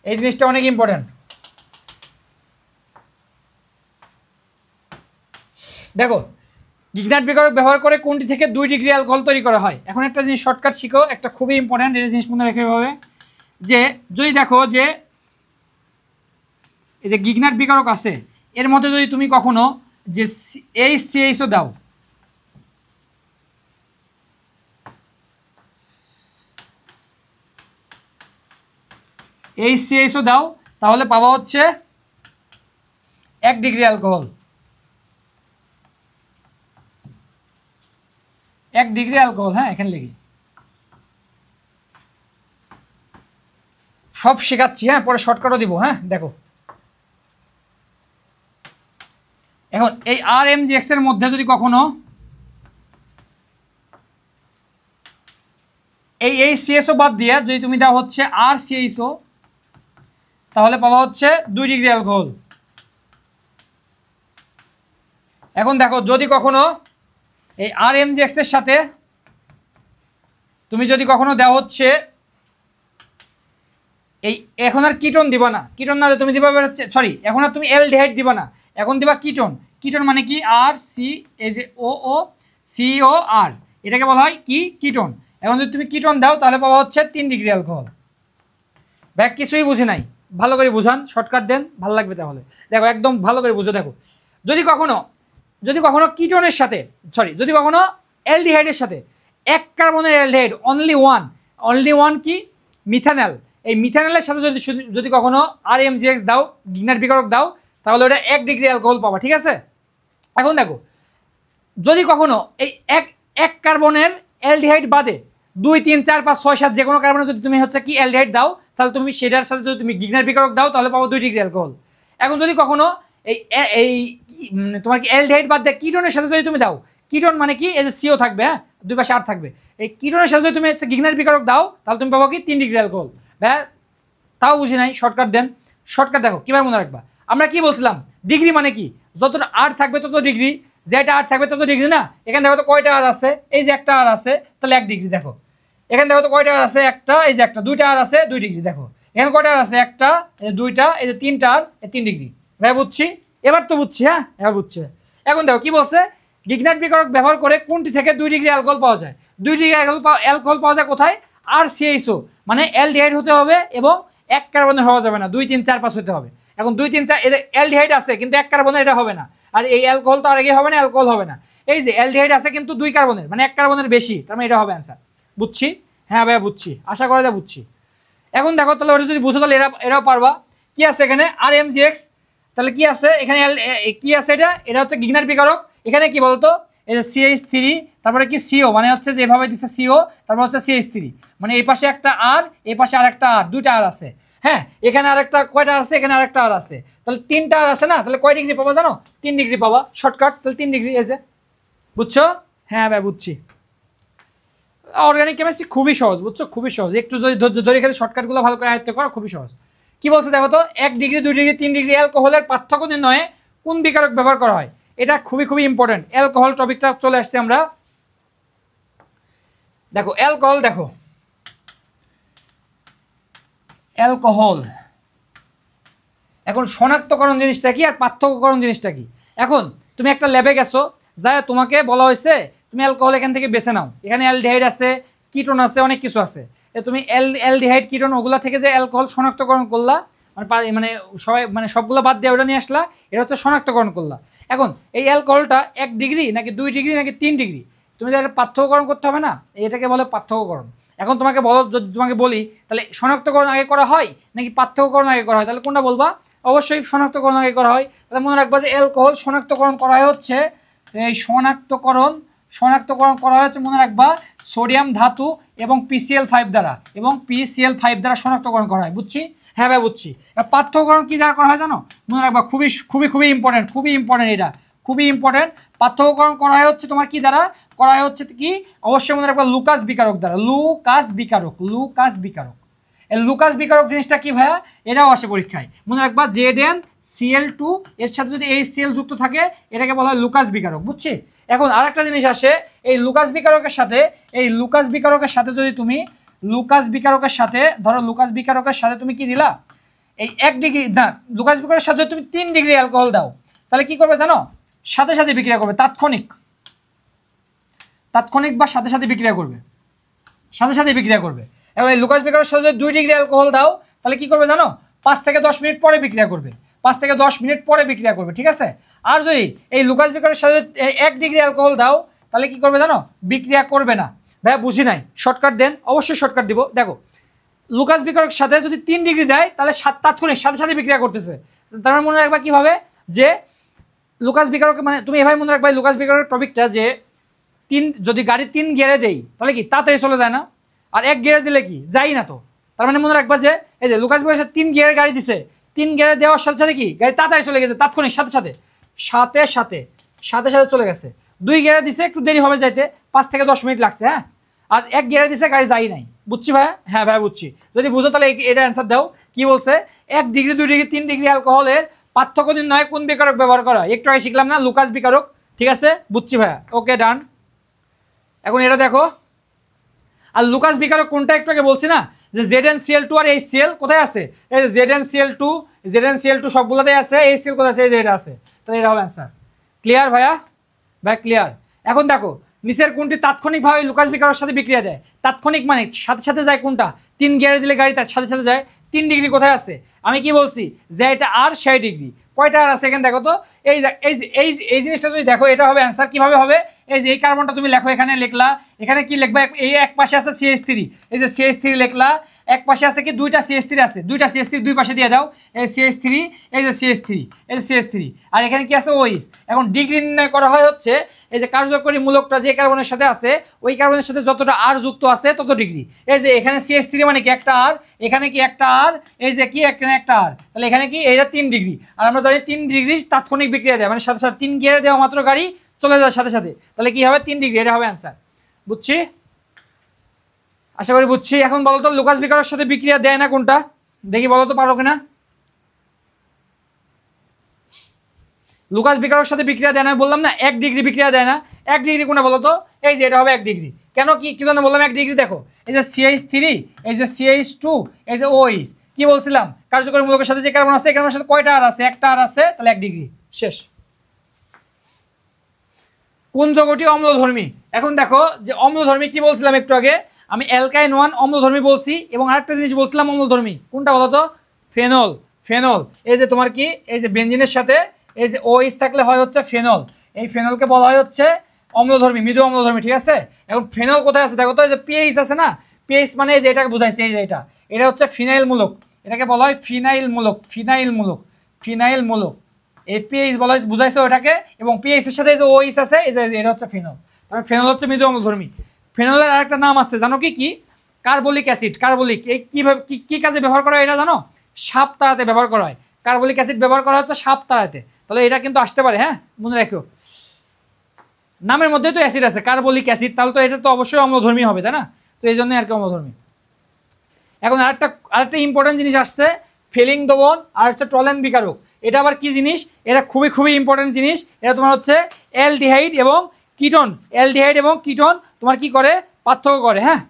এই জিনিসটা অনেক ইম্পর্টেন্ট। দেখো, গিগনাট বিকারক ব্যবহার করে কোনটি থেকে 2 ডিগ্রি অ্যালকোহল তৈরি করা হয়। এখন একটা জিনিস শর্টকাট শিখো, একটা খুবই ইম্পর্টেন্ট, এটা জিনিস মনে রেখে হবে যে যদি দেখো যে এই যে গিগনাট বিকারক আছে, এর মধ্যে যদি তুমি কখনো যে HCHO দাও, HCHO দাও, তাহলে পাবা হচ্ছে 1 ডিগ্রি অ্যালকোহল, 1 ডিগ্রি অ্যালকোহল। হ্যাঁ, এখানে লিখি, সব শেখাচ্ছি, হ্যাঁ, পরে শর্টকাটও দিব। হ্যাঁ দেখো, এখন এই RMgX এর মধ্যে যদি কখনো এই CSO বাদ দিয়ে যদি তুমি দাও হচ্ছে RCHO, তাহলে পাবা হচ্ছে 2 ডিগ্রি অ্যালকোহল। এখন দেখো, যদি কখনো এই RMgX এর সাথে তুমি যদি কখনো দাও হচ্ছে এই, এখন আর কিটোন দিবা না, কিটোন না তুমি দিবা হচ্ছে, সরি, এখন আর তুমি অ্যালডিহাইড দিবা না, এখন দিবা কিটোন। কিটোন মানে কি, RCOR, এটাকে বলা হয় কি, কিটোন। এখন যদি তুমি কিটোন দাও তাহলে পাওয়া হচ্ছে 3 ডিগ্রি অ্যালকোহল। ব্যাগ কিছুই বুঝি নাই, ভালো করে বুঝান, শর্টকাট দেন, ভালো লাগবে। তাহলে দেখো, একদম ভালো করে বুঝো। দেখো, যদি কখনো কিটোনের সাথে, সরি, যদি কখনো অ্যালডিহাইডের সাথে 1 কার্বনের অ্যালডিহাইড, অনলি ওয়ান কি, মিথানল, এই মিথানলের সাথে যদি কখনো RMgX দাও, গিগনাট বিকারক দাও, তাহলে ওটা 1 ডিগ্রি অ্যালকোহল পাবা, ঠিক আছে। এখন দেখো, যদি কখনো এই এক কার্বনের অ্যালডিহাইড বাদে 2, 3, 4, 5, 6, 7 যে কোনো কার্বনে যদি তুমি হচ্ছে কি অ্যালডিহাইড দাও, তাহলে তুমি সেটার সাথে যদি তুমি গিগনাট বিকারক দাও, তাহলে পাবো 2 ডিগ্রি অ্যালকোহল। এখন যদি কখনো এই তোমার কি অ্যালডিহাইড বাদ দিয়ে কিটোনের সাথে যদি তুমি দাও, কিটোন মানে কি, এই যে CO থাকবে, হ্যাঁ, 2 পাশে R থাকবে, এই কিটোনের সাথে যদি তুমি হচ্ছে গিগনাট বিকারক দাও, তাহলে তুমি পাবো কি 3 ডিগ্রি অ্যালকোহল। হ্যাঁ, তাও বুঝি নাই, শর্টকাট দেন। শর্টকাট দেখো কীভাবে মনে রাখবা। আমরা কি বলছিলাম, ডিগ্রি মানে কি, যতটা আর থাকবে তত ডিগ্রি, যেটা আর থাকবে তত ডিগ্রি না। এখানে দেখো তো কয়টা আর আছে, এই যে একটা আর আছে, তাহলে 1 ডিগ্রি। দেখো এখানে দেখো তো কয়টা আর আছে, একটা, এই যে একটা, 2টা আর আছে, 2 ডিগ্রি। দেখো এখানে কয়টা আর আছে, একটা, এই 2টা, এই যে 3টা আর, 3 ডিগ্রি। ভাই বুঝছি, এবার তো বুঝছি, হ্যাঁ এবার বুঝছে। এখন দেখো কি বলছে, গিগনাট বিকারক ব্যবহার করে কোনটি থেকে 2 ডিগ্রি অ্যালকোহল পাওয়া যায়। 2 ডিগ্রি অ্যালকোহল পাওয়া যায় কোথায়, RCHO, মানে অ্যালডিহাইড হতে হবে এবং 1 কার্বনের হওয়া যাবে না, 2, 3, 4, 5 হতে হবে। এখন 2, 3, 4 এদের অ্যালডিহাইড আছে কিন্তু 1 কার্বনের, এটা হবে না। আর এই অ্যালকোহল তো আর আগে হবে না, অ্যালকোহল হবে না। এই যে অ্যালডিহাইড আছে কিন্তু 2 কার্বনের, মানে 1 কার্বনের বেশি, তার মানে এটা হবে অ্যান্সার। বুঝছি, হ্যাঁ ভাইয়া বুঝছি, আশা করা যায় বুঝছি। এখন দেখো, তাহলে ওটা যদি বুঝো তাহলে এরাও পারবা। কি আছে এখানে, RMgX, তাহলে কি আছে এখানে, কি আছে, এটা হচ্ছে গিগনাট বিকারক। এখানে কি বলতো, এই যে CH3, তারপরে কি CO, মানে হচ্ছে যে এভাবে দিচ্ছে CO, তারপর হচ্ছে CH3, মানে এই পাশে একটা আর, এই পাশে আরেকটা আর, 2টা আর আছে। হ্যাঁ, এখানে আরেকটা কয়টা আছে, এখানে আরেকটা আর আছে, তাহলে 3টা আর আছে না, তাহলে কয় ডিগ্রি পাবা জানো, 3 ডিগ্রি পাবা। শর্টকাট, তাহলে 3 ডিগ্রি, এই যে, বুঝছো, হ্যাঁ ভাই বুঝছি। অর্গানিক কেমিস্ট্রি খুবই সহজ, বুঝছো, খুবই সহজ, একটু যদি ধৈর্য ধরে খেলে শর্টকাটগুলো ভালো করে আয়ত্ত করা খুবই সহজ। কি বলছে দেখো তো, 1 ডিগ্রি, 2 ডিগ্রি, 3 ডিগ্রি অ্যালকোহলের পার্থক্য নির্ণয়ে কোন বিকারক ব্যবহার করা হয়। এটা খুবই খুবই ইম্পর্টেন্ট। অ্যালকোহল টপিকটা চলে আসছে আমরা। দেখো অ্যালকোহল, দেখো অ্যালকোহল, এখন শনাক্তকরণ জিনিসটা কি আর পার্থক্যকরণ জিনিসটা কি। এখন তুমি একটা ল্যাবে গেছো, যা তোমাকে বলা হয়েছে তুমি অ্যালকোহল এখান থেকে বেছে নাও, এখানে অ্যালডিহাইড আছে, কিটোন আছে, অনেক কিছু আছে, তুমি অ্যালডিহাইড কিটোন ওগুলা থেকে যে অ্যালকোহল শনাক্তকরণ করলা, মানে সবাই মানে সবগুলো বাদ দিয়ে ওটা নিয়ে আসলা, এটা হচ্ছে শনাক্তকরণ করলা। এখন এই অ্যালকোহলটা 1 ডিগ্রি নাকি 2 ডিগ্রি নাকি 3 ডিগ্রি, তুমি যারা পার্থক্যকরণ করতে হবে না, এটাকে বলে পার্থক্যকরণ। এখন তোমাকে বলো, যদি তোমাকে বলি তাহলে শনাক্তকরণ আগে করা হয় নাকি পার্থক্যকরণ আগে করা হয়, তাহলে কোনটা বলবা, অবশ্যই শনাক্তকরণ আগে করা হয়। তাহলে মনে রাখবা যে অ্যালকোহল শনাক্তকরণ করা হচ্ছে, এই শনাক্তকরণ করা হচ্ছে মনে রাখবা সোডিয়াম ধাতু এবং PCl5 দ্বারা, PCl5 দ্বারা শনাক্তকরণ করা হয়। বুঝছি? হ্যাঁ ভাই বুঝছি। পার্থক্যকরণ কী দ্বারা করা হয় জানো? মনে রাখবা খুবই ইম্পর্টেন্ট, এটা খুবই ইম্পর্টেন্ট। পার্থক্যকরণ করা হয় হচ্ছে তোমার কি দ্বারা করা হয় হচ্ছে কি, অবশ্যই মনে রাখবা লুকাস বিকারক দ্বারা। লুকাস বিকারক। এই লুকাস বিকারক জিনিসটা কি ভাইয়া? এটাও আসে পরীক্ষায়। মনে রাখবা ZnCl2 এর সাথে যদি HCl যুক্ত থাকে এটাকে বলা হয় লুকাস বিকারক। বুঝছি? এখন আরেকটা জিনিস আসে, এই লুকাস বিকারকের সাথে যদি তুমি লুকাস বিকারকের সাথে তুমি কি দিলা, এই 1 ডিগ্রি না, লুকাস বিকারকের সাথে তুমি 3 ডিগ্রি অ্যালকোহল দাও, তাহলে কি করবে জানো? সাথে সাথে বিক্রিয়া করবে, তাৎক্ষণিক বা সাথে সাথে বিক্রিয়া করবে। এবং এই লুকাস বিকারকের সাথে 2 ডিগ্রি অ্যালকোহল দাও, তাহলে কি করবে জানো? 5 থেকে 10 মিনিট পরে বিক্রিয়া করবে। ঠিক আছে? আর যদি এই লুকাস বিকারকের সাথে 1 ডিগ্রি অ্যালকোহল দাও, তাহলে কি করবে জানো? বিক্রিয়া করবে না। ভাইয়া বুঝি নাই, শর্টকাট দেন। অবশ্যই শর্টকাট দিব। দেখো, লুকাস বিকারকের সাথে যদি 3 ডিগ্রি দেয় তাহলে তাৎক্ষণিক সাথে সাথে বিক্রিয়া করতেছে। তার মানে মনে রাখবা কীভাবে, যে লুকাস বিকারক মানে তুমি এভাবে মনে রাখবা লুকাস বিকারকের টপিকটা, যে যদি গাড়ি 3 গিয়ারে দেই তাহলে কি তাড়াতাড়ি চলে যায় না, আর 1 গিয়ারে দিলে কি যাই না তো। তার মানে মনে রাখবা যে এই যে লুকাস বিকারকের 3 গিয়ারের গাড়ি দিছে, 3 গিয়ারে দেওয়ার সাথে সাথে কি গাড়ি তাড়াতাড়ি চলে গেছে, তাৎক্ষণিক সাথে সাথে চলে গেছে। 2 গিয়ারে দিছে একটু দেরি হবে যাইতে, 5 থেকে 10 মিনিট লাগছে। হ্যাঁ, আর 1 গিয়ারে দিছে গাড়ি যাই নাই। বুঝছি ভাইয়া? হ্যাঁ ভাইয়া বুঝছি। যদি বুঝো তাহলে এটা অ্যান্সার দাও। কি বলছে? 1 ডিগ্রি 2 ডিগ্রি 3 ডিগ্রি অ্যালকোহলের পার্থক্য নির্ণয়ে কোন বিকারক ব্যবহার করা হয়? একটু আগে শিখলাম না, লুকাস বিকারক। ঠিক আছে, বুঝছি ভাইয়া। ওকে, ডান। এখন এটা দেখো, আর লুকাস বিকারক কোনটা একটু আগে বলছি না, যে ZnCl2 আর HCl কোথায় আছে? এই ZnCl2 সবগুলোতেই আছে, HCl কোথায় আছে? এই যে এটা আছে। তাহলে এটা হবে অ্যান্সার। ক্লিয়ার ভাইয়া? ক্লিয়ার। এখন দেখো, নিচের কোনটি তাৎক্ষণিকভাবে লুকাস বিকারকের সাথে বিক্রিয়া দেয়? তাৎক্ষণিক মানে সাথে সাথে যায় কোনটা? 3 গিয়ারে দিলে গাড়ি তার সাথে সাথে যায়। 3 ডিগ্রি কোথায় আছে? আমি কি বলছি যে এটা আর 6 ডিগ্রি। কয়টা আর আছে এখানে দেখো তো। এই জিনিসটা যদি দেখো, এটা হবে অ্যান্সার। কিভাবে হবে? এই যে এই কার্বনটা তুমি লেখো, এখানে লিখলা, এখানে কি লিখবা? এই এক পাশে আছে CH3, এই যে CH3 লিখলা, এক পাশে আছে কি দুইটা CH3 আছে, দুইটা CH3 দুই পাশে দিয়ে দাও। এই CH3, এই যে CH3, এই যে CH3, আর এখানে কি আছে? OH। এখন ডিগ্রি নির্ণয় করা হয় হচ্ছে এই যে কার্যকরী মূলকটা যে কার্বনের সাথে আছে, ওই কার্বনের সাথে যতটা আর যুক্ত আছে তত ডিগ্রি। এই যে এখানে CH3 মানে কি একটা আর, এখানে কি একটা আর, এই যে কি এখানে একটা আর, তাহলে এখানে কি এইটা 3 ডিগ্রি। আর আমরা জানি 3 ডিগ্রি তাৎক্ষণিক বিক্রিয়া দেয়, মানে সাথে সাথে 3 গিয়ারে দেওয়া মাত্র গাড়ি চলে যায় সাথে সাথে। তাহলে কি হবে? 3 ডিগ্রি। এটা হবে অ্যান্সার। বুঝছি? আশা করি বুঝছি। এখন বলো তো লুকাস বিকারকের সাথে বিক্রিয়া দেয় না কোনটা? দেখি বলো তো, পারো কিনা? লুকাস বিকারকের সাথে বিক্রিয়া দেয় না, বললাম না 1 ডিগ্রি বিক্রিয়া দেয় না। 1 ডিগ্রি কোনটা বলো তো? এই যে এটা হবে 1 ডিগ্রি। কেন, কি জন্য বললাম 1 ডিগ্রি? দেখো, এই যে CH3, এই যে CH2, এই যে OH, কি বলছিলাম? কার্যকরী মূলকের সাথে যে কার্বন আছে, এই কার্বনের সাথে কয়টা আর আছে? একটা আর আছে, তাহলে 1 ডিগ্রি। শেষ। কোন যৌগটি অম্লধর্মী? এখন দেখো যে অম্লধর্মী কি বলছিলাম একটু আগে, আমি অ্যালকাইন 1 অম্লধর্মী বলছি, এবং আরেকটা জিনিস বলছিলাম অম্লধর্মী, কোনটা বলো তো? ফেনল। এই যে তোমার কি, এই যে বেনজিনের সাথে এই যে OH থাকলে হয় হচ্ছে ফেনল। এই ফেনলকে বলা হয় হচ্ছে অম্লধর্মী, মৃদু অম্লধর্মী। ঠিক আছে? এখন ফেনল কোথায় আছে দেখো তো, এই যে PH আছে না, PH মানে এই যে এটাকে বুঝাইছে, এই যে এটা হচ্ছে ফিনাইল মূলক, এটাকে বলা হয় ফিনাইল মূলক। এই PH বলা হয়, বুঝাইছে ওটাকে, এবং PH এর সাথে এই যে OH আছে, এই যে এটা হচ্ছে ফেনল। তাহলে ফেনল হচ্ছে মৃদু অম্লধর্মী। ফেনলের আরেকটা নাম আছে, জানো কি? Carbolic acid. কার্বলিক এই কিভাবে কি কাজে ব্যবহার করা হয় এটা জানো? সাপ তাড়াতে ব্যবহার করা হয়। কার্বলিক অ্যাসিড ব্যবহার করা হচ্ছে সাপ তাড়াতে। তাহলে এটা কিন্তু আসতে পারে। হ্যাঁ, মনে রাখো, নামের মধ্যে তো অ্যাসিড আছে, কার্বলিক অ্যাসিড, তাহলে তো এটা তো অবশ্যই অম্লধর্মী হবে, তাই না? তো এই জন্যই আর কি অম্লধর্মী। এখন আরেকটা ইম্পর্টেন্ট জিনিস আসছে, ফেলিং দ্রবণ আর হচ্ছে টলেন বিকারক। এটা আবার কি জিনিস? এটা খুবই ইম্পর্টেন্ট জিনিস। এটা তোমার হচ্ছে অ্যালডিহাইড এবং কিটোন তোমার কি করে? পার্থক্য করে। হ্যাঁ,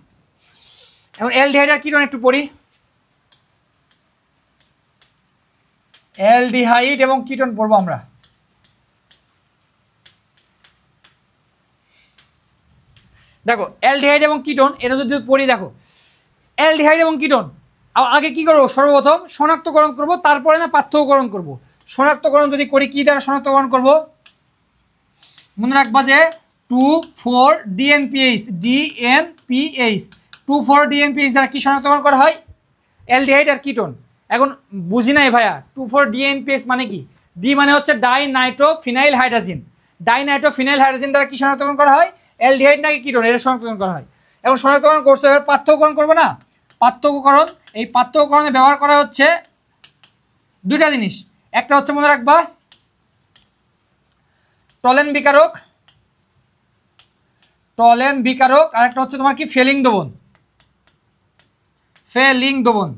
এখন অ্যালডিহাইড আর কিটোন একটু পড়ি। অ্যালডিহাইড এবং কিটোন পড়বো আমরা। দেখো, অ্যালডিহাইড এবং কিটোন এটা যদি পড়ি, দেখো অ্যালডিহাইড এবং কিটোন আগে কি করবো? সর্বপ্রথম শনাক্তকরণ করব, তারপরে না পার্থক্যকরণ করব। শনাক্তকরণ যদি করি, কি দ্বারা শনাক্তকরণ করব? মনে রাখবা যে 2,4-DNPH 2,4-DNPH দ্বারা কি শনাক্তকরণ করা হয়? অ্যালডিহাইড আর কিটোন। এখন বুঝি নাই ভাইয়া 2,4-DNPS মানে কি? ডি মানে হচ্ছে ডাইনাইট্রোফিনাইল হাইড্রোজেন। ডাইনাইট্রোফিনাইল হাইড্রোজেন দ্বারা কি শনাক্তকরণ করা হয়? অ্যালডিহাইড নাকি কিটোন, এটা শনাক্তকরণ করা হয়। এখন শনাক্তকরণ করতে এবার পার্থক্যকরণ করবো না? পার্থক্যকরণ, এই পার্থক্যকরণে ব্যবহার করা হচ্ছে দুইটা জিনিস। একটা হচ্ছে মনে রাখবা টলেন বিকারক, টলেন বিকারক, আর একটা হচ্ছে তোমার কি ফেলিং দ্রবণ, ফেলিং দ্রবণ।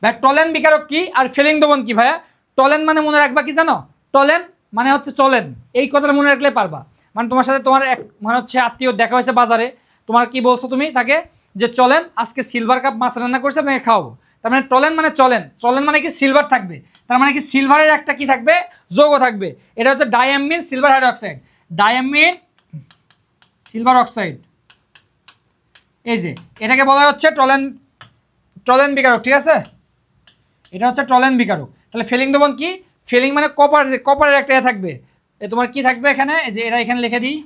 ভাই টলেন বিকারক কি আর ফেলিং দ্রবণ কি ভাইয়া? টলেন মানে মনে রাখবা কি জানো? টলেন মানে হচ্ছে চলেন, এই কথাটা মনে রাখলে পারবা। মানে তোমার সাথে তোমার এক মানে হচ্ছে আত্মীয় দেখা হয়েছে বাজারে, তোমার কি বলছো তুমি তাকে যে চলেন আজকে সিলভার কাপ মাছ রান্না করছে আপনাকে খাওয়াবো, তার মানে টলেন মানে চলেন, চলেন মানে কি সিলভার থাকবে, তার মানে কি সিলভারের একটা কি থাকবে যৌগ থাকবে, এটা হচ্ছে diamine silver hydroxide, diamine silver oxide. এই যে এটাকে বলা হচ্ছে টলেন, টলেন বিকারক, ঠিক আছে? এটা হচ্ছে টলেন বিকারক। তাহলে ফেলিং দ্রবণ কি? ফেলিং মানে কপার, কপারের একটা থাকবে, তোমার কি থাকবে এখানে, এই যে এটা এখানে লিখে দিই,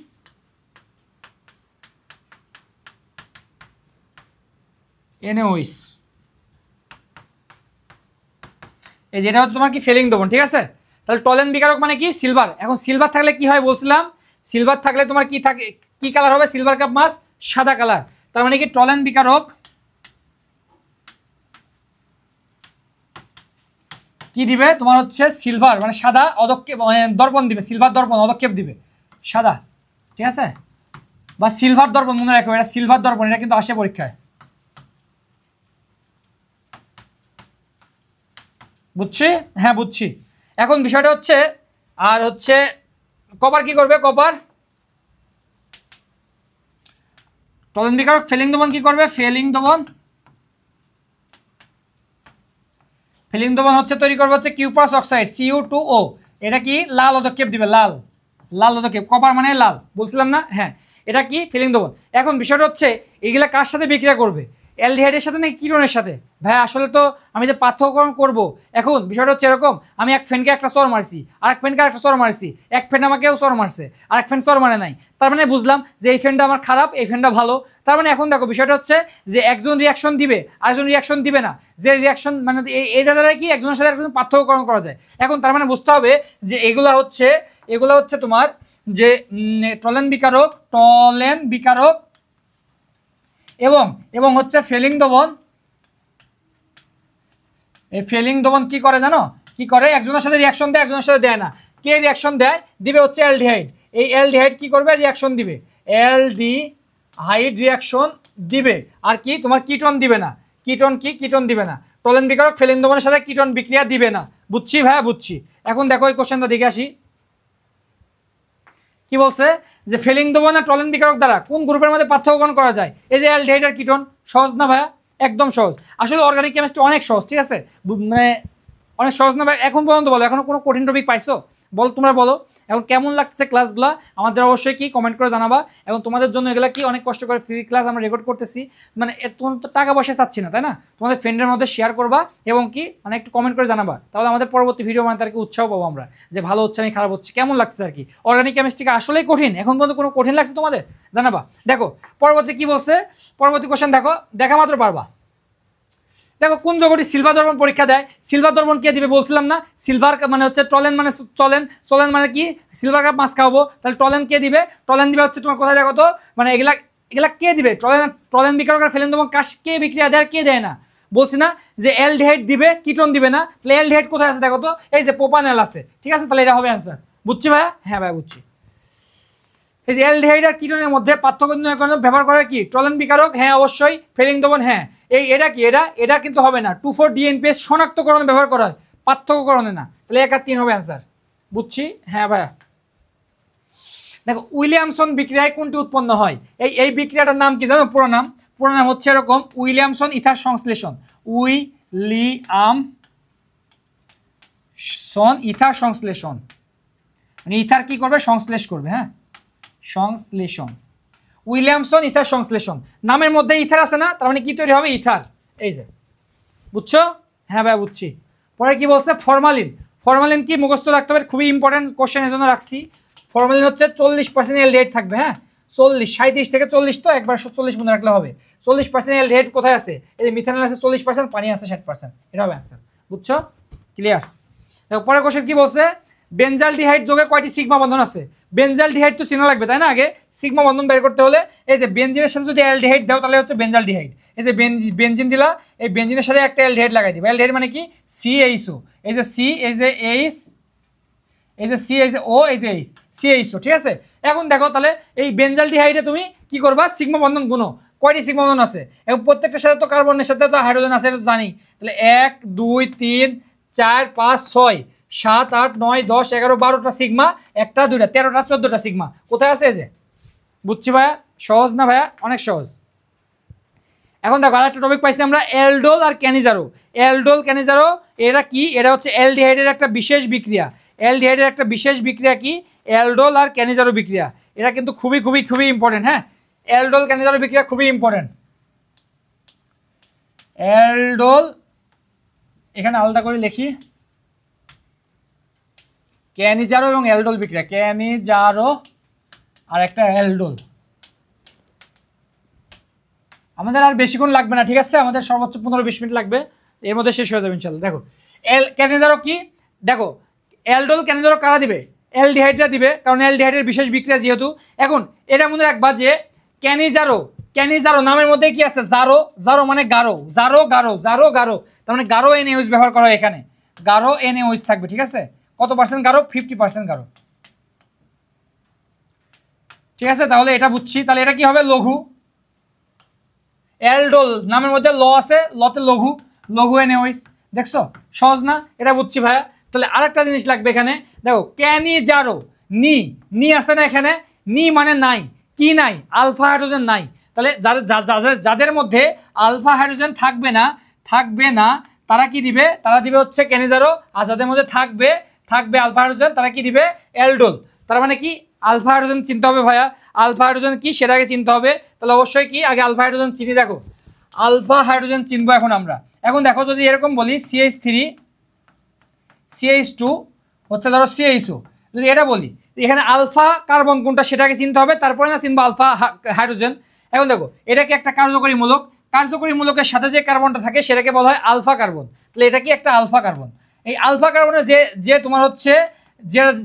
NaOH। এই যে এটা হচ্ছে তোমার কি ফেলিং দ্রবণ, ঠিক আছে? তাহলে টলেন বিকারক মানে কি? সিলভার। এখন সিলভার থাকলে কি হয় বলছিলাম? সিলভার থাকলে তোমার কি থাকে, কি কালার হবে? সিলভার কাপ মাছ সাদা কালার। তার মানে কি টলেন বিকারক কি দিবে তোমার হচ্ছে সিলভার মানে সাদা অদক্ষেপ দর্পণ দিবে, সিলভার দর্পণ অদক্ষেপ দিবে সাদা, ঠিক আছে? বা সিলভার দর্পণ মনে রাখো, এটা সিলভার দর্পণ, এটা কিন্তু আসে পরীক্ষায়, বুঝছি? হ্যাঁ বুঝছি। এখন বিষয়টা হচ্ছে আর হচ্ছে কপার কি করবে? কপার টলেন বিকারক ফেলিং দ্রবণ কি করবে? ফেলিং দ্রবণ, ফেলিং দ্রবণ হচ্ছে তৈরি করবে হচ্ছে কিউপাস অক্সাইড Cu2O। এটা কি? লাল পদক্ষেপ দিবে, লাল, লাল পদক্ষেপ। কপার মানে লাল, বলছিলাম না? হ্যাঁ, এটা কি? ফিলিং দ্রবণ। এখন বিষয়টা হচ্ছে এগুলা কার সাথে বিক্রিয়া করবে? অ্যালডিহাইডের সাথে নাকি কিটোনের সাথে? ভাই আসলে তো আমি যে পার্থক্যকরণ করব, এখন বিষয়টা হচ্ছে এরকম, আমি এক ফ্রেন্ডকে একটা চর মারছি, আরেক ফ্রেন্ডকে একটা চর মারছি, এক ফ্রেন্ড আমাকেও চর মারছে, আরেক ফ্রেন্ড চর মারে নাই, তার মানে বুঝলাম যে এই ফ্রেন্ডটা আমার খারাপ, এই ফ্রেন্ডটা ভালো। তার মানে এখন দেখো বিষয়টা হচ্ছে যে একজন রিয়াকশন দিবে আরেকজন রিয়াকশন দিবে না, যে রিয়াকশন মানে এইটা দ্বারা কি একজনের সাথে একজন পার্থক্যকরণ করা যায়। এখন তার মানে বুঝতে হবে যে এগুলা হচ্ছে তোমার যে টলেন বিকারক, টলেন বিকারক এবং হচ্ছে ফেলিং দ্রবণ। এই ফেলিং দ্রবণ কি করে জানো? কি করে? একজনের সাথে রিয়াকশন দেয়, একজনের সাথে দেয় না। কে রিয়াকশন দেয়? দিবে হচ্ছে অ্যালডিহাইড। এই অ্যালডিহাইড কি করবে? রিয়াকশন দিবে, অ্যালডিহাইড রিয়াকশন দিবে। আর কি? তোমার কিটোন দিবে না। কিটোন কি? কিটোন দিবে না। টলেন বিকারক ফেলিং দ্রবণের সাথে কিটোন বিক্রিয়া দিবে না। বুঝছি ভাইয়া? বুঝছি। এখন দেখো এই কোশ্চেনটা দেখে আসি, কি বলছে যে ফেলিং দ্রবণ আর টলেন বিকারক দ্বারা কোন গ্রুপের মধ্যে পার্থক্যকরণ করা যায়? এই যে অ্যালডিহাইড আর কিটোন। সহজ না ভাইয়া? একদম সহজ। আসলে অর্গানিক কেমিস্ট্রি অনেক সহজ, ঠিক আছে? মানে অনেক সহজ না ভাই? এখন পর্যন্ত বলো, এখনো কোনো কঠিন টপিক পাইছো? বলো, তোমরা বলো এখন কেমন লাগছে ক্লাসগুলো, আমাদের অবশ্যই কি কমেন্ট করে জানাবা। এবং তোমাদের জন্য এগুলা কি অনেক কষ্ট করে ফ্রি ক্লাস আমরা রেকর্ড করতেছি, মানে তোমার তো টাকা পয়সা চাচ্ছি না, তাই না? তোমাদের ফ্রেন্ডের মধ্যে শেয়ার করবা এবং কি মানে একটু কমেন্ট করে জানাবা, তাহলে আমাদের পরবর্তী ভিডিও মানে তাদেরকে উৎসাহ পাবো আমরা যে ভালো হচ্ছে না খারাপ হচ্ছে, কেমন লাগছে আর কি। অর্গানিক কেমিস্ট্রিকে আসলেই কঠিন, এখন পর্যন্ত কোনো কঠিন লাগছে তোমাদের? জানাবা। দেখো পরবর্তী কি বলছে, পরবর্তী কোশ্চেন দেখো, দেখা মাত্র পারবা। দেখো কোন যৌগটি সিলভার দর্পণ পরীক্ষা দেয়? সিলভার দর্পণ কে দিবে বলছিলাম না? সিলভার মানে হচ্ছে টলেন মানে চলেন, চলেন মানে কি? সিলভার কাপ মাছ খাওয়াবো, তাহলে টলেন কে দিবে? টলেন দিবে হচ্ছে তোমার কোথায় দেখো তো, মানে এগুলা কে দিবে? টলেন, টলেন বিকারক আর ফেলিং দ্রবণ কে বিক্রিয়া দেয় আর কে দেয় না? বলছি না যে অ্যালডিহাইড দিবে, কিটোন দিবে না। তাহলে অ্যালডিহাইড কোথায় আছে দেখো তো, এই যে প্রোপানল আছে, ঠিক আছে? তাহলে এটা হবে অ্যান্সার। বুঝছি ভাইয়া? হ্যাঁ ভাইয়া বুঝছি। এই যে অ্যালডিহাইড আর কিটোনের মধ্যে পার্থক্য ব্যবহার করে কি? টলেন বিকারক, হ্যাঁ অবশ্যই। ফেলিং দ্রবণ, হ্যাঁ। এটা কি? এটা কিন্তু হবে না। 2,4-DNPS শনাক্তকরণে ব্যবহার করা হয়, পার্থক্যকরণে না। তাহলে 1 আর 3 হবে অ্যান্সার। বুঝছি? হ্যাঁ ভাইয়া। দেখো উইলিয়ামসন বিক্রিয়ায় কোনটি উৎপন্ন হয়? এই বিক্রিয়াটার নাম কি জানো? পুরো নাম হচ্ছে এরকম, উইলিয়ামসন ইথার সংশ্লেষণ। উইলিয়ামসন ইথার সংশ্লেষণ, মানে ইথার কি করবে? সংশ্লেষ করবে। হ্যাঁ, সংশ্লেষণ, উইলিয়ামসন ইথার সংশ্লেষণ। নামের মধ্যে ইথার আছে না, তার মানে কি তৈরি হবে? ইথার। এই যে, বুঝছো? হ্যাঁ ভাই বুঝছি। পরে কি বলছে? ফরমালিন। ফরমালিন কি মুখস্থ রাখতে হবে, খুবই ইম্পর্টেন্ট কোশ্চেন, এর জন্য রাখছি। ফরমালিন হচ্ছে 40% অ্যালডিহাইড থাকবে। হ্যাঁ, 40, 37 থেকে 40, তো একবার 40 মনে রাখলে হবে। 40% অ্যালডিহাইড কোথায় আছে? এই যে মিথানল আছে 40%, পানি আছে 60%, এটা হবে অ্যান্সার। বুঝছো? ক্লিয়ার? দেখো পরের কোশ্চেন কি বলছে, বেনজালডিহাইড যোগে কয়টি সিগমা বন্ধন আছে? বেনজালডিহাইড তো চিনা লাগবে তাই না, আগে সিগমা বন্ধন বের করতে হলে এই যে বেনজিনের সাথে যদি অ্যালডিহাইড দাও তাহলে হচ্ছে বেনজালডিহাইড। এই যে বেনজিন দিলা, এই বেনজিনের সাথে একটা অ্যালডিহাইড লাগাই দিবা। অ্যালডিহাইড মানে কি? CHO, এই যে সি, এই যে এইচ, এই যে সি, এই যে ও, এই যে এইচ, CHO, ঠিক আছে। এখন দেখো তাহলে এই বেনজালডিহাইডে তুমি কি করবা, সিগমা বন্ধন গুনো, কয়টি সিগমা বন্ধন আছে? এবং প্রত্যেকটার সাথে তো কার্বনের সাথে তো হাইড্রোজেন আছে, এটা তো জানি। তাহলে 1 2 3 4 5 6 7 8 9 10 11 12টা সিগমা, একটা দুইটা 13টা 14টা সিগমা কোথায় আছে? এই যে। বুঝছি ভাইয়া? সহজ না ভাইয়া? অনেক সহজ। এখন দেখো আরেকটা টপিক পাইছি আমরা, অ্যালডোল আর ক্যানিজারো। অ্যালডোল ক্যানিজারো এরা কি? এরা হচ্ছে অ্যালডিহাইডের একটা বিশেষ বিক্রিয়া। অ্যালডিহাইডের একটা বিশেষ বিক্রিয়া কি? অ্যালডোল আর ক্যানিজারো বিক্রিয়া। এরা কিন্তু খুবই খুবই খুবই ইম্পর্টেন্ট। হ্যাঁ, অ্যালডোল ক্যানিজারো বিক্রিয়া খুবই ইম্পর্টেন্ট। অ্যালডোল, এখানে আলাদা করে লিখি, ক্যানিজারো এবং অ্যালডোল বিক্রিয়া, ক্যানিজারো আর একটা অ্যালডোল। আমাদের আর বেশিক্ষণ লাগবে না, ঠিক আছে? আমাদের সর্বোচ্চ 15-20 মিনিট লাগবে, এর মধ্যে শেষ হয়ে যাবে ইনশাল্লাহ। দেখো ক্যানিজারো কি, দেখো অ্যালডোল ক্যানিজারো কারা দিবে? অ্যালডিহাইডরা দিবে, কারণ অ্যালডিহাইডের বিশেষ বিক্রিয়া যেহেতু। এখন এটা মনে রাখবা যে ক্যানিজারো, ক্যানিজারো নামের মধ্যে কি আছে? জারো, জারো মানে গারো, জারো গারো, জারো গারো, তার মানে গারো NaOH ব্যবহার করা হয় এখানে, গারো NaOH থাকবে, ঠিক আছে? কত পার্সেন্ট গারো? 50% গারো, ঠিক আছে? তাহলে এটা বুঝছি। তাহলে এটা কি হবে? লঘু। অ্যালডোল নামের মধ্যে ল আছে, লতে লঘু, লঘু NaOH। দেখছো সহজ না? এটা বুঝছি ভাইয়া। তাহলে আরেকটা জিনিস লাগবে এখানে, দেখো ক্যানিজারো, নি, নি আছে না এখানে? নি মানে নাই, কি নাই? আলফা হাইড্রোজেন নাই। তাহলে যাদের মধ্যে আলফা হাইড্রোজেন থাকবে না, থাকবে না, তারা কি দিবে? তারা দিবে হচ্ছে ক্যানিজারো। আর যাদের মধ্যে থাকবে, থাকবে আলফা হাইড্রোজেন, তারা কি দিবে? অ্যালডোল। তার মানে কি? আলফা হাইড্রোজেন চিনতে হবে ভাইয়া, আলফা হাইড্রোজেন কি সেটা আগে চিনতে হবে। তাহলে অবশ্যই কি আগে আলফা হাইড্রোজেন চিনি। দেখো আলফা হাইড্রোজেন চিনবো এখন আমরা। এখন দেখো যদি এরকম বলি CH3 CH2 হচ্ছে ধরো CHO, যদি এটা বলি এখানে আলফা কার্বন কোনটা সেটাকে চিনতে হবে, তারপরে না চিনবো আলফা হাইড্রোজেন। এখন দেখো এটা কি একটা কার্যকরী মূলক, কার্যকরী মূলকের সাথে যে কার্বনটা থাকে সেটাকে বলা হয় আলফা কার্বন। তাহলে এটা কি একটা আলফা কার্বন? এই আলফা কার্বনের যে যে তোমার হচ্ছে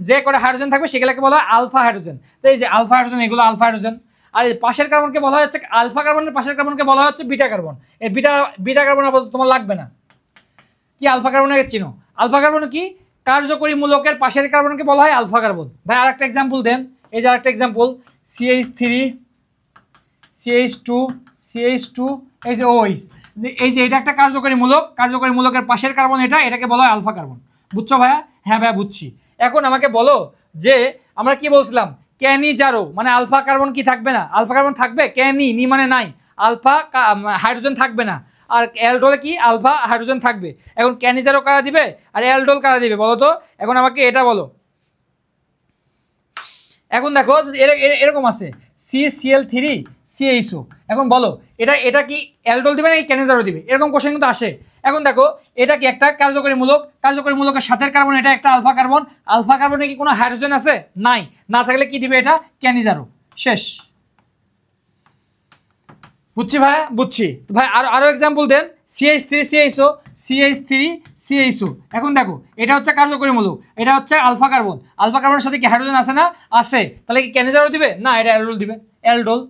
যে কটা হাইড্রোজেন থাকবে সেগুলোকে বলা হয় আলফা হাইড্রোজেন। তো এই যে আলফা হাইড্রোজেন, এগুলো আলফা হাইড্রোজেন। আর এই পাশের কার্বনকে বলা হচ্ছে, আলফা কার্বনের পাশের কার্বনকে বলা হচ্ছে বিটা কার্বন। এই বিটা কার্বন আপাতত তোমার লাগবে না। কি আলফা কার্বনকে চিনো? আলফা কার্বন কি? কার্যকরী মূলকের পাশের কার্বনকে বলা হয় আলফা কার্বন। ভাই আরেকটা এক্সাম্পল দেন। এই যে আরেকটা এক্সাম্পল, CH3 CH2 CH2, এই যে OH, এই যে এটা একটা কার্যকরী মূলক, কার্যকরী মূলকের পাশের কার্বন এটা, এটাকে বলা হয় আলফা কার্বন। বুঝছো ভাইয়া? হ্যাঁ ভাইয়া বুঝছি। এখন আমাকে বলো যে আমরা কি বলছিলাম, ক্যানিজারো মানে আলফা কার্বন কি থাকবে না? আলফা কার্বন থাকবে, ক্যানি নি মানে নাই, আলফা হাইড্রোজেন থাকবে না, আর অ্যালডোলে কি আলফা হাইড্রোজেন থাকবে। এখন ক্যানিজারো কারা দিবে আর অ্যালডোল কারা দিবে বলো তো? এখন আমাকে এটা বলো। এখন দেখো এরকম আছে CCl3 CHO, এখন বলো এটা কি অ্যালডোল দিবে নাকি ক্যানিজারো দিবে? এরকম কোশ্চেন কিন্তু আসে। এখন দেখো এটা কি একটা কার্যকরী মূলক, কার্যকরী মূলকের সাথের কার্বন এটা একটা আলফা কার্বন, আলফা কার্বনে কি কোনো হাইড্রোজেন আছে? নাই, না থাকলে কি দিবে? এটা ক্যানিজারো। শেষ। বুঝছি ভাই, বুঝছি। তো ভাই আরো এক্সাম্পল দেন। CH3 CHO CH3 CHO, এখন দেখো এটা হচ্ছে কার্যকরী মূলক, এটা হচ্ছে আলফা কার্বন, আলফা কার্বনের সাথে কি হাইড্রোজেন আছে না? আছে। তাহলে কি ক্যানিজারো দিবে? না, এটা অ্যালডোল দিবে, অ্যালডোল।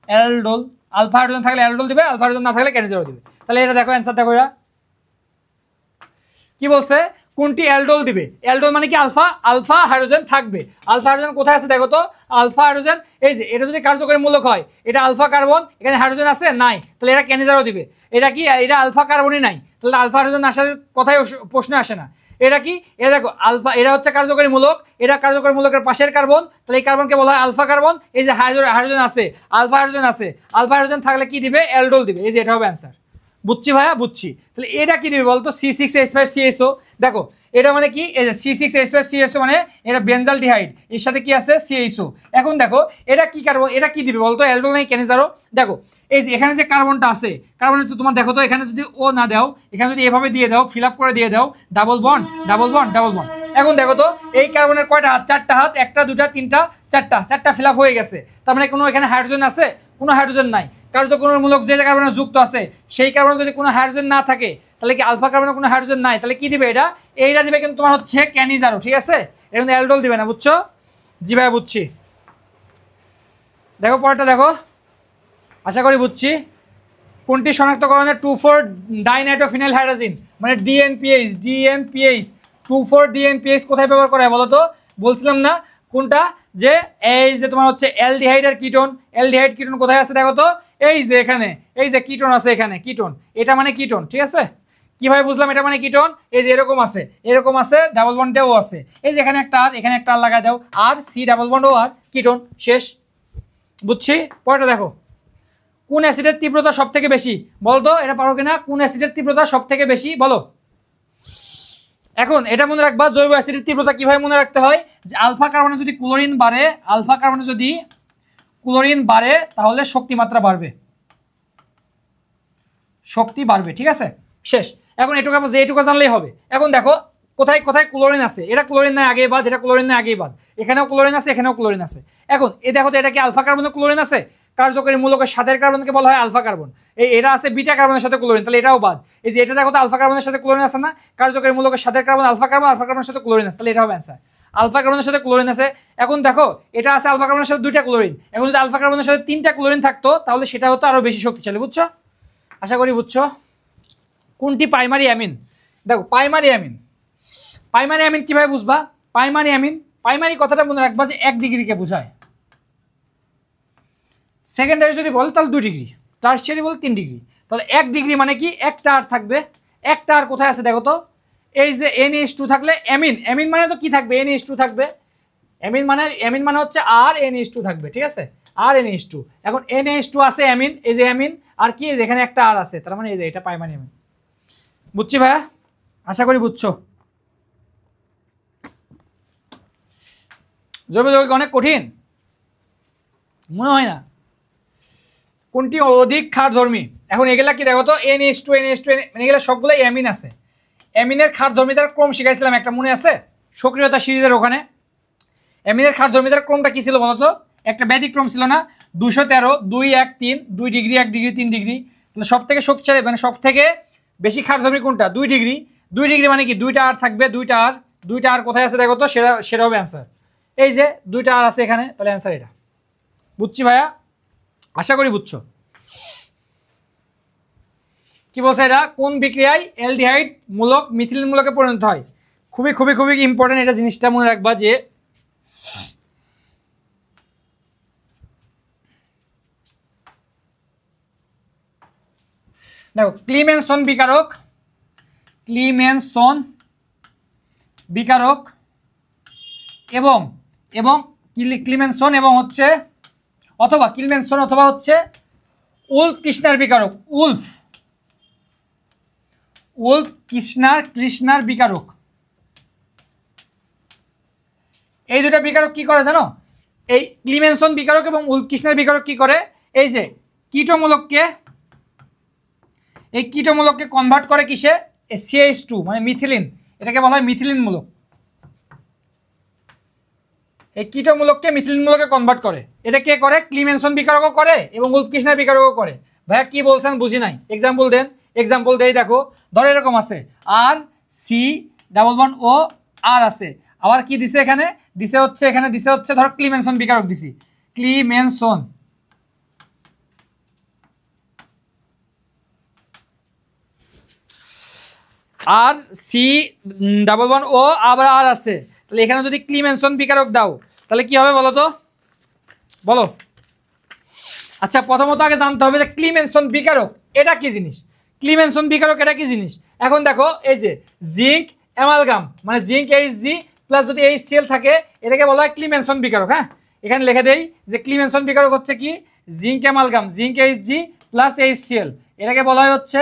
অ্যালডোল, আলফা হাইড্রোজেন থাকলে অ্যালডোল দিবে, আলফা হাইড্রোজেন না থাকলে ক্যানিজারো দিবে। তাহলে এটা দেখো অ্যান্সার দেখো, এরা কি বলছে? কোনটি অ্যালডোল দিবে? অ্যালডোল মানে কি আলফা, আলফা হাইড্রোজেন থাকবে। আলফা হাইড্রোজেন কোথায় আছে দেখো তো? আলফা হাইড্রোজেন, এই যে এটা যদি কার্যকরী মূলক হয়, এটা আলফা কার্বন, এখানে হাইড্রোজেন আছে নাই, তাহলে এটা ক্যানিজারো দিবে। এটা কি? এটা আলফা কার্বনই নাই, তাহলে আলফা হাইড্রোজেন আসার কথাই প্রশ্ন আসে না। এটা কি? এটা দেখো আলফা, এটা হচ্ছে কার্যকরী মূলক, এটা কার্যকরী মূলকের পাশের কার্বন, তাহলে এই কার্বনকে বলা হয় আলফা কার্বন। এই যে হাইড্রোজেন আছে, আলফা হাইড্রোজেন আছে, আলফা হাইড্রোজেন থাকলে কি দিবে? অ্যালডোল দিবে। এই যে এটা হবে অ্যান্সার। বুঝছি ভাইয়া, বুঝছি। তাহলে এটা কি দিবে বলতো? C6H5 CSO। দেখো এটা মানে কি? এই যে C6H5 CSO মানে এটা বেনজালডিহাইড, এর সাথে কি আছে? CHO। এখন দেখো এটা কি কার্বন, এটা কি দিবে বলতো? অ্যালডোল নাই ক্যানিজারো। দেখো এই যে এখানে যে কার্বনটা আছে, কার্বনে তো তোমার দেখো তো এখানে যদি ও না দাও, এখানে যদি এভাবে দিয়ে দাও, ফিল আপ করে দিয়ে দাও, double bond double bond double bond. এখন দেখো তো এই কার্বনের কয়টা হাত? 4টা হাত, 1টা 2টা 3টা চারটা চারটা ফিল আপ হয়ে গেছে। তার মানে কোনো এখানে হাইড্রোজেন আছে? কোনো হাইড্রোজেন নাই। কার্যকরমূলক যে কার্বনে যুক্ত আছে সেই কার্বনে যদি কোনো হাইড্রোজেন না থাকে তাহলে কি আলফা কার্বনে কোনো হাইড্রোজেন নাই, তাহলে কি দিবে এটা? এইটা দিবে কিন্তু তোমার হচ্ছে ক্যানিজারো, ঠিক আছে? এটা কিন্তু অ্যালডোল দিবে না, বুঝছো? জি ভাই বুঝছি। দেখো পরেরটা দেখো, আশা করি বুঝছি। কোনটি শনাক্তকরণের 2,4 ডাইনাইট্রোফিনাইল হাইড্রোজেন মানে ডিএনপিএইচ, ডিএনপিএইচ 2,4 ডিএনপিএইচ কোথায় ব্যবহার করা হয় বলো তো? বলছিলাম না কোনটা, যে এই যে তোমার হচ্ছে অ্যালডিহাইড আর কিটোন। অ্যালডিহাইড কিটোন কোথায় আছে দেখো তো? এই যে এখানে, এই যে কিটোন আছে এখানে, কিটোন, এটা মানে কিটোন, ঠিক আছে? কিভাবে বুঝলাম এটা মানে কিটোন? এই যে এরকম আছে, এরকম আছে, ডাবল বন্ড দেও আছে, এই যে এখানে একটা আর, এখানে একটা আর লাগাই দাও, আর সি ডাবল বন্ড ও আর কিটোন, শেষ। বুঝছি। পরেরটা দেখো, কোন অ্যাসিডের তীব্রতা সব থেকে বেশি বলো তো? এটা পারো কিনা? কোন অ্যাসিডের তীব্রতা সব থেকে বেশি বলো? এখন এটা মনে রাখবা, জৈব অ্যাসিডের তীব্রতা কিভাবে মনে রাখতে হয়, যে আলফা কার্বনে যদি ক্লোরিন বাড়ে, আলফা কার্বনে যদি ক্লোরিন বাড়ে তাহলে শক্তি মাত্রা বাড়বে, শক্তি বাড়বে, ঠিক আছে? শেষ। এখন এটুকু যে এটুকু জানলেই হবে। এখন দেখো কোথায় কোথায় ক্লোরিন আছে, এটা ক্লোরিন নাই আগেই বাদ, এটা ক্লোরিন নাই আগেই বাদ, এখানেও ক্লোরিন আছে, এখানেও ক্লোরিন আছে। এখন এই দেখো তো এটা কি আলফা কার্বনে ক্লোরিন আছে? কার্যকরী মূলকের সাথের কার্বনকে বলা হয় আলফা কার্বন। এটা আছে বিটা কার্বনের সাথে ক্লোরিন, তাহলে এটাও বাদ। এই যে এটা দেখো তো আলফা কার্বনের সাথে ক্লোরিন আছে না? কার্যকরী মূলকের সাথের কার্বন আলফা কার্বন, আলফা কার্বনের সাথে ক্লোরিন আছে, তাহলে এটা হবে অ্যান্সার। আলফা কার্বনের সাথে ক্লোরিন আছে। এখন দেখো এটা আছে আলফা কার্বনের সাথে 2টা ক্লোরিন, এখন যদি আলফা কার্বনের সাথে 3টা ক্লোরিন থাকতো তাহলে সেটা হতো আরো বেশি শক্তিশালী, বুঝছো? আশা করি বুঝছো। কোনটি প্রাইমারি অ্যামিন? দেখো প্রাইমারি অ্যামিন, প্রাইমারি অ্যামিন কিভাবে বুঝবা? প্রাইমারি অ্যামিন, প্রাইমারি কথাটা মনে রাখবা যে 1 ডিগ্রিকে বোঝায়। সেকেন্ডারি যদি বল তাহলে 2 ডিগ্রি, টারশিয়ারি বল 3 ডিগ্রি। তাহলে 1 ডিগ্রি মানে কি? একটা আর থাকবে, একটা আর কোথায় আছে দেখো তো? এই যে NH2 থাকলে অ্যামিন, অ্যামিন মানে তো কি থাকবে? NH2 থাকবে। অ্যামিন মানে হচ্ছে আর NH2 থাকবে, ঠিক আছে? আর NH2, এখন NH2 আছে অ্যামিন, এই যে অ্যামিন, আর কি যেখানে একটা আর আছে, তার মানে এই যে এটা প্রাইমারি অ্যামিন। বুঝছি ভাইয়া? আশা করি বুঝছো। জৈব যৌগিক অনেক কঠিন মনে হয় না। কোনটি অধিক ক্ষারধর্মী? এখন এগুলা কি দেখো তো? NH2 মানে এগুলা সবগুলো অ্যামিন আছে। অ্যামিনের ক্ষারধর্মিতার ক্রম শিখাইছিলাম একটা, মনে আছে? সক্রিয়তা সিরিজের ওখানে অ্যামিনের ক্ষারধর্মিতার ক্রমটা কি ছিল বলতো? একটা ব্যতিক্রম ছিল না? 213, 2 1 3, 2 ডিগ্রি, 1 ডিগ্রি, 3 ডিগ্রি। তাহলে সব থেকে শক্তিশালী মানে সব থেকে বেশি ক্ষারধর্মী কোনটা? 2 ডিগ্রি। 2 ডিগ্রি মানে কি? 2টা আর থাকবে, 2টা আর, 2টা আর কোথায় আছে দেখো তো? সেটা হবে অ্যান্সার। এই যে 2টা আর আছে এখানে, তাহলে অ্যান্সার এটা। বুঝছি ভাইয়া? আশা করি বুঝছো। কি বলছে এটা? কোন বিক্রিয়ায় অ্যালডিহাইড মূলক মিথিলিন মূলকে পরিণত হয়? খুবই খুবই খুবই ইম্পর্টেন্ট এটা, জিনিসটা মনে রাখবা যে দেখো ক্লিমেনসন বিকারক, ক্লিমেনসন বিকারক এবং এবং ক্লিমেনসন এবং হচ্ছে অথবা ক্লিমেনসন অথবা হচ্ছে উলফ কৃষ্ণার বিকারক, উলফ কৃষ্ণার বিকারক। এই দুটা বিকারক কি করে জানো? এই ক্লিমেনসন বিকারক এবং উলফ কৃষ্ণার বিকারক কি করে? এই যে কীটমূলককে কনভার্ট করে কিসে? CH2 মানে মিথিলিন, এটাকে বলা হয় মিথিলিন মূলক। এই কীটমূলককে মিথিলিন মূলকে কনভার্ট করে, এটা কে করে? ক্লিমেনসন বিকারকও করে এবং উলফ কৃষ্ণার বিকারকও করে। ভাইয়া কি বলছেন বুঝি নাই, এক্সাম্পল দেন। এক্সাম্পল দেই, দেখো ধরো এরকম আছে আর সি ডাবল বন্ড ও আর আছে, আবার কি দিছে এখানে? দিছে হচ্ছে এখানে দিছে হচ্ছে ধরো ক্লিমেনসন বিকারক দিছি, ক্লিমেনসন আর সি ডাবল বন্ড ও আবার আর আছে, তাহলে এখানে যদি ক্লিমেনসন বিকারক দাও তাহলে কি হবে বলো তো? বলো। আচ্ছা প্রথমত আগে জানতে হবে যে ক্লিমেনসন বিকারক এটা কি জিনিস। ক্লিমেনসন বিকারক এটা কি জিনিস? এখন দেখো এই যে জিঙ্ক অ্যামালগাম মানে জিঙ্ক HG প্লাস যদি HCl থাকে এটাকে বলা হয় ক্লিমেনসন বিকারক। হ্যাঁ, এখানে লিখে দেই যে ক্লিমেনসন বিকারক হচ্ছে কি? Zinc amalgam, zinc HG plus HCl, এটাকে বলা হয় হচ্ছে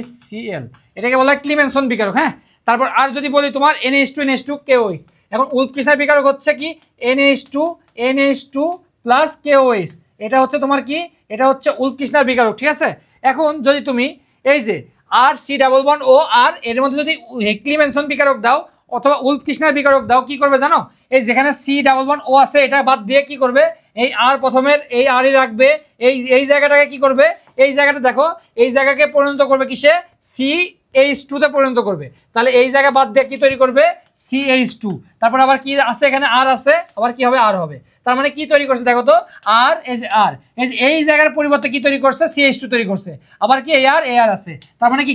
HCl, এটাকে বলা হয় ক্লিমেনসন বিকারক। হ্যাঁ, তারপর আর যদি বলি তোমার NH2 KOH, এখন উলফ কৃষ্ণার বিকারক হচ্ছে কি? NH2 প্লাস KOH, এটা হচ্ছে তোমার কি? এটা হচ্ছে উলফ কৃষ্ণার বিকারক, ঠিক আছে? এখন যদি তুমি এই যে আর সি ডাবল বন্ড ও আর এর মধ্যে যদি ক্লিমেনসন বিকারক দাও অথবা উৎকৃষ্ণার বিকারক দাও, কি করবে জানো? এই যেখানে C+1O আছে এটা বাদ দিয়ে কি করবে, এই আর প্রথমের এই আরই রাখবে, এই জায়গাটাকে কি করবে, এই জায়গাটা দেখো, এই জায়গাকে পরিণত করবে কিসে, CH2 তে পরিণত করবে। তাহলে এই জায়গা বাদ দিয়ে কি তৈরি করবে, CH2। তারপর আবার কি আছে, এখানে আর আছে, আবার কি হবে, আর হবে। তার মানে কি তৈরি করছে দেখো তো, আর এই যে আর, এই জায়গার পরিবর্তে কি তৈরি করছে, CH2 তৈরি করছে। আবার কি এই আর আছে, তার মানে কি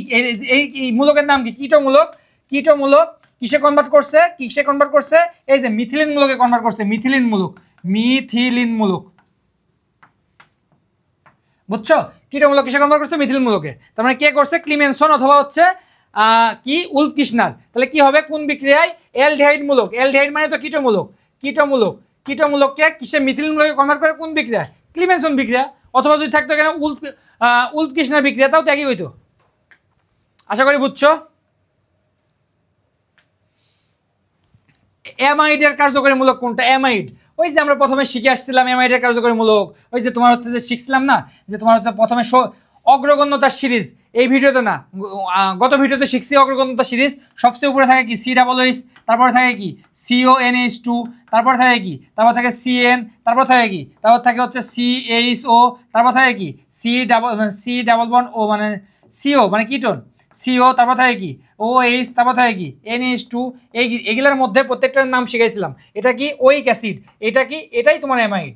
এই মূলকের নাম কি, কীটমূলক। কীটমূলক কিসে কনভার্ট করছে, কিসে কনভার্ট করছে, এই যে মিথিলিন মূলকে কনভার্ট করছে, মিথিলিন মূলক, মিথিলিন মূলক। বুঝছো, কীটমূলক কিসে কনভার্ট করছে, মিথিলিন মূলকে। তার মানে কে করছে, ক্লিমেনসন অথবা হচ্ছে কি উলফ-কির্চনার। তাহলে কি হবে, কোন বিক্রিয়ায়, অ্যালডিহাইড মূলক, অ্যালডিহাইড মানে তো কীটমূলক, কীটমূলক, কীটমূলককে কিসে, মিথিলিন মূলকে কনভার্ট করে কোন বিক্রিয়ায়, ক্লিমেনসন বিক্রিয়া। অথবা যদি থাকতো এখানে উলফ-কির্চনার বিক্রিয়া, তাও তো একই হইতো। আশা করি বুঝছো। অ্যামাইডের কার্যকরী মূলক কোনটা, অ্যামাইড, ওই যে আমরা প্রথমে শিখে আসছিলাম অ্যামাইডের কার্যকরী মূলক, ওই যে তোমার হচ্ছে যে শিখছিলাম না, যে তোমার হচ্ছে প্রথমে অগ্রগণ্যতার সিরিজ, এই ভিডিওতে না, গত ভিডিওতে শিখছি অগ্রগণ্যতার সিরিজ। সবচেয়ে উপরে থাকে কি COOH, তারপরে থাকে কি CONH2, তারপর থাকে কি, তারপর থাকে CN, তারপর থাকে কি, তারপর থাকে হচ্ছে CHO, তারপর থাকে কি C+1O মানে CO মানে কিটোন, CO, তারপর থাকে কি OH, তারপর থাকে কি NH2। এগুলোর মধ্যে প্রত্যেকটার নাম শিখাইছিলাম। এটা কি ওইক অ্যাসিড, এটা কি, এটাই তোমার অ্যামাইড,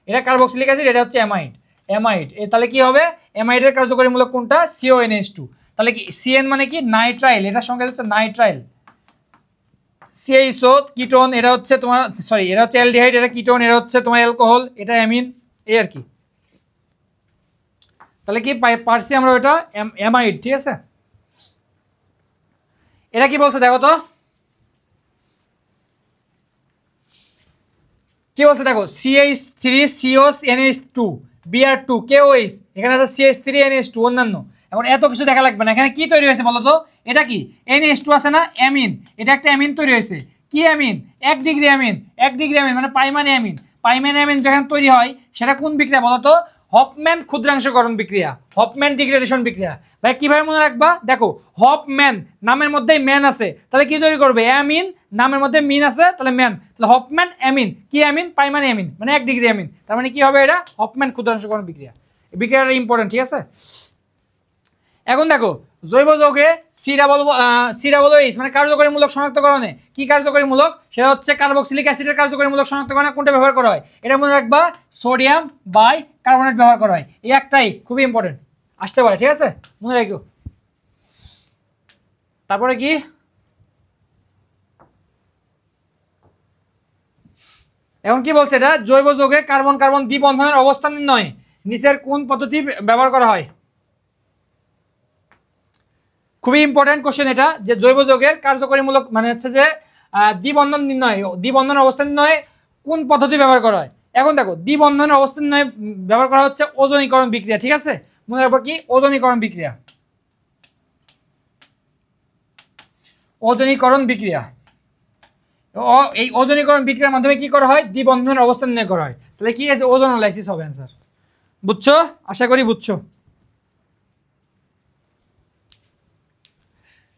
এটা কার্বক্সিলিক অ্যাসিড, এটা হচ্ছে অ্যামাইড। অ্যামাইড তাহলে কি হবে, অ্যামাইডের কার্যকরী মূলক কোনটা, CONH2। তাহলে কি CN মানে কি নাইট্রাইল, এটার সঙ্গে হচ্ছে নাইট্রাইল। CHO কিটোন, এটা হচ্ছে তোমার সরি, এটা হচ্ছে অ্যালডিহাইড, এটা কিটোন, এটা হচ্ছে তোমার অ্যালকোহল, এটা অ্যামিন, এই আর কি। তাহলে কি পারছি আমরা ওটা অ্যামাইড, ঠিক আছে। এটা কি বলছে দেখো তো, কি বলছে দেখো, CH3CONH2 Br2 KOH, এখানে আছে CH3NH2 অন্যান্য। এখন এত কিছু দেখা লাগবে না, এখানে কি তৈরি হয়েছে বলো তো, এটা কি NH2 আছে না, অ্যামিন, এটা একটা অ্যামিন তৈরি হয়েছে। কি amine, 1 degree amine, 1 degree amine মানে পাইমানি অ্যামিন। পাইমানি অ্যামিন যখন তৈরি হয় সেটা কোন বিক্রিয়া বলো তো, হফম্যান ক্ষুদ্রাংশকরণ বিক্রিয়া, হফম্যান ডিগ্রেডেশন বিক্রিয়া। ভাই কিভাবে মনে রাখবা, দেখো হফম্যান নামের মধ্যেই ম্যান আছে, তাহলে কি তৈরি করবে, অ্যামিন, নামের মধ্যে মিন আছে তাহলে ম্যান, তাহলে হফম্যান অ্যামিন, কি অ্যামিন, পাইমানি অ্যামিন মানে 1 ডিগ্রি অ্যামিন। তার মানে কি হবে, এটা হফম্যান ক্ষুদ্রাংশকরণ বিক্রিয়া। এই বিক্রিয়াটা ইম্পর্টেন্ট, ঠিক আছে। এখন দেখো জৈব যৌগে COOH মানে কার্যকরী মূলক শনাক্তকরণে কি কার্যকরী মূলক, সেটা হচ্ছে কার্বক্সিলিক অ্যাসিডের কার্যকরী মূলক শনাক্তকরণে কোনটা ব্যবহার করা হয়, এটা মনে রাখবা, সোডিয়াম বাইকার্বনেট ব্যবহার করা হয়। এই একটাই খুবই ইম্পর্টেন্ট, আসতে পারে, ঠিক আছে, মনে রাখো। তারপরে কি, এখন কি বলছে, এটা জৈব যৌগে কার্বন কার্বন দ্বিবন্ধনের অবস্থান নির্ণয়ে নিচের কোন পদ্ধতি ব্যবহার করা হয়। খুবই ইম্পর্টেন্ট কোশ্চেন এটা, যে জৈব যৌগের কার্যকরীমূলক মানে হচ্ছে যে দ্বিবন্ধন নির্ণয়, দ্বিবন্ধনের অবস্থান নির্ণয়ে কোন পদ্ধতি ব্যবহার করা হয়। এখন দেখো দ্বিবন্ধনের অবস্থান নির্ণয়ে ব্যবহার করা হচ্ছে ওজনীকরণ বিক্রিয়া, ঠিক আছে, মনে রাখবো কি ওজনীকরণ বিক্রিয়া, ওজনীকরণ বিক্রিয়া। এই ওজনীকরণ বিক্রিয়ার মাধ্যমে কি করা হয়, দ্বিবন্ধনের অবস্থান নির্ণয় করা হয়। তাহলে কি আছে, ওজোনোলাইসিস হবে অ্যান্সার। বুঝছো, আশা করি বুঝছো।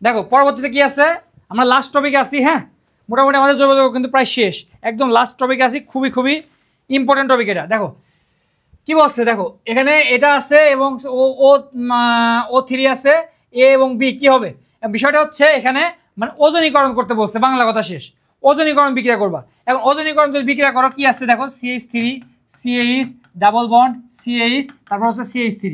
দেখো পরবর্তীতে কি আছে, আমরা লাস্ট টপিকে আসি। হ্যাঁ, মোটামুটি আমাদের জৈব যৌগ কিন্তু প্রায় শেষ, একদম লাস্ট টপিকে আসি, খুবই খুবই ইম্পর্টেন্ট টপিক এটা। দেখো কি বলছে, দেখো এখানে এটা আছে এবং O3 আছে, এ এবং বি কি হবে, বিষয়টা হচ্ছে এখানে মানে ওজনীকরণ করতে বলছে, বাংলা কথা শেষ, ওজনীকরণ বিক্রিয়া করবা। এখন ওজনীকরণ যদি বিক্রিয়া করো কি আছে দেখো, CH3 CH double bond CH, তারপর হচ্ছে CH3।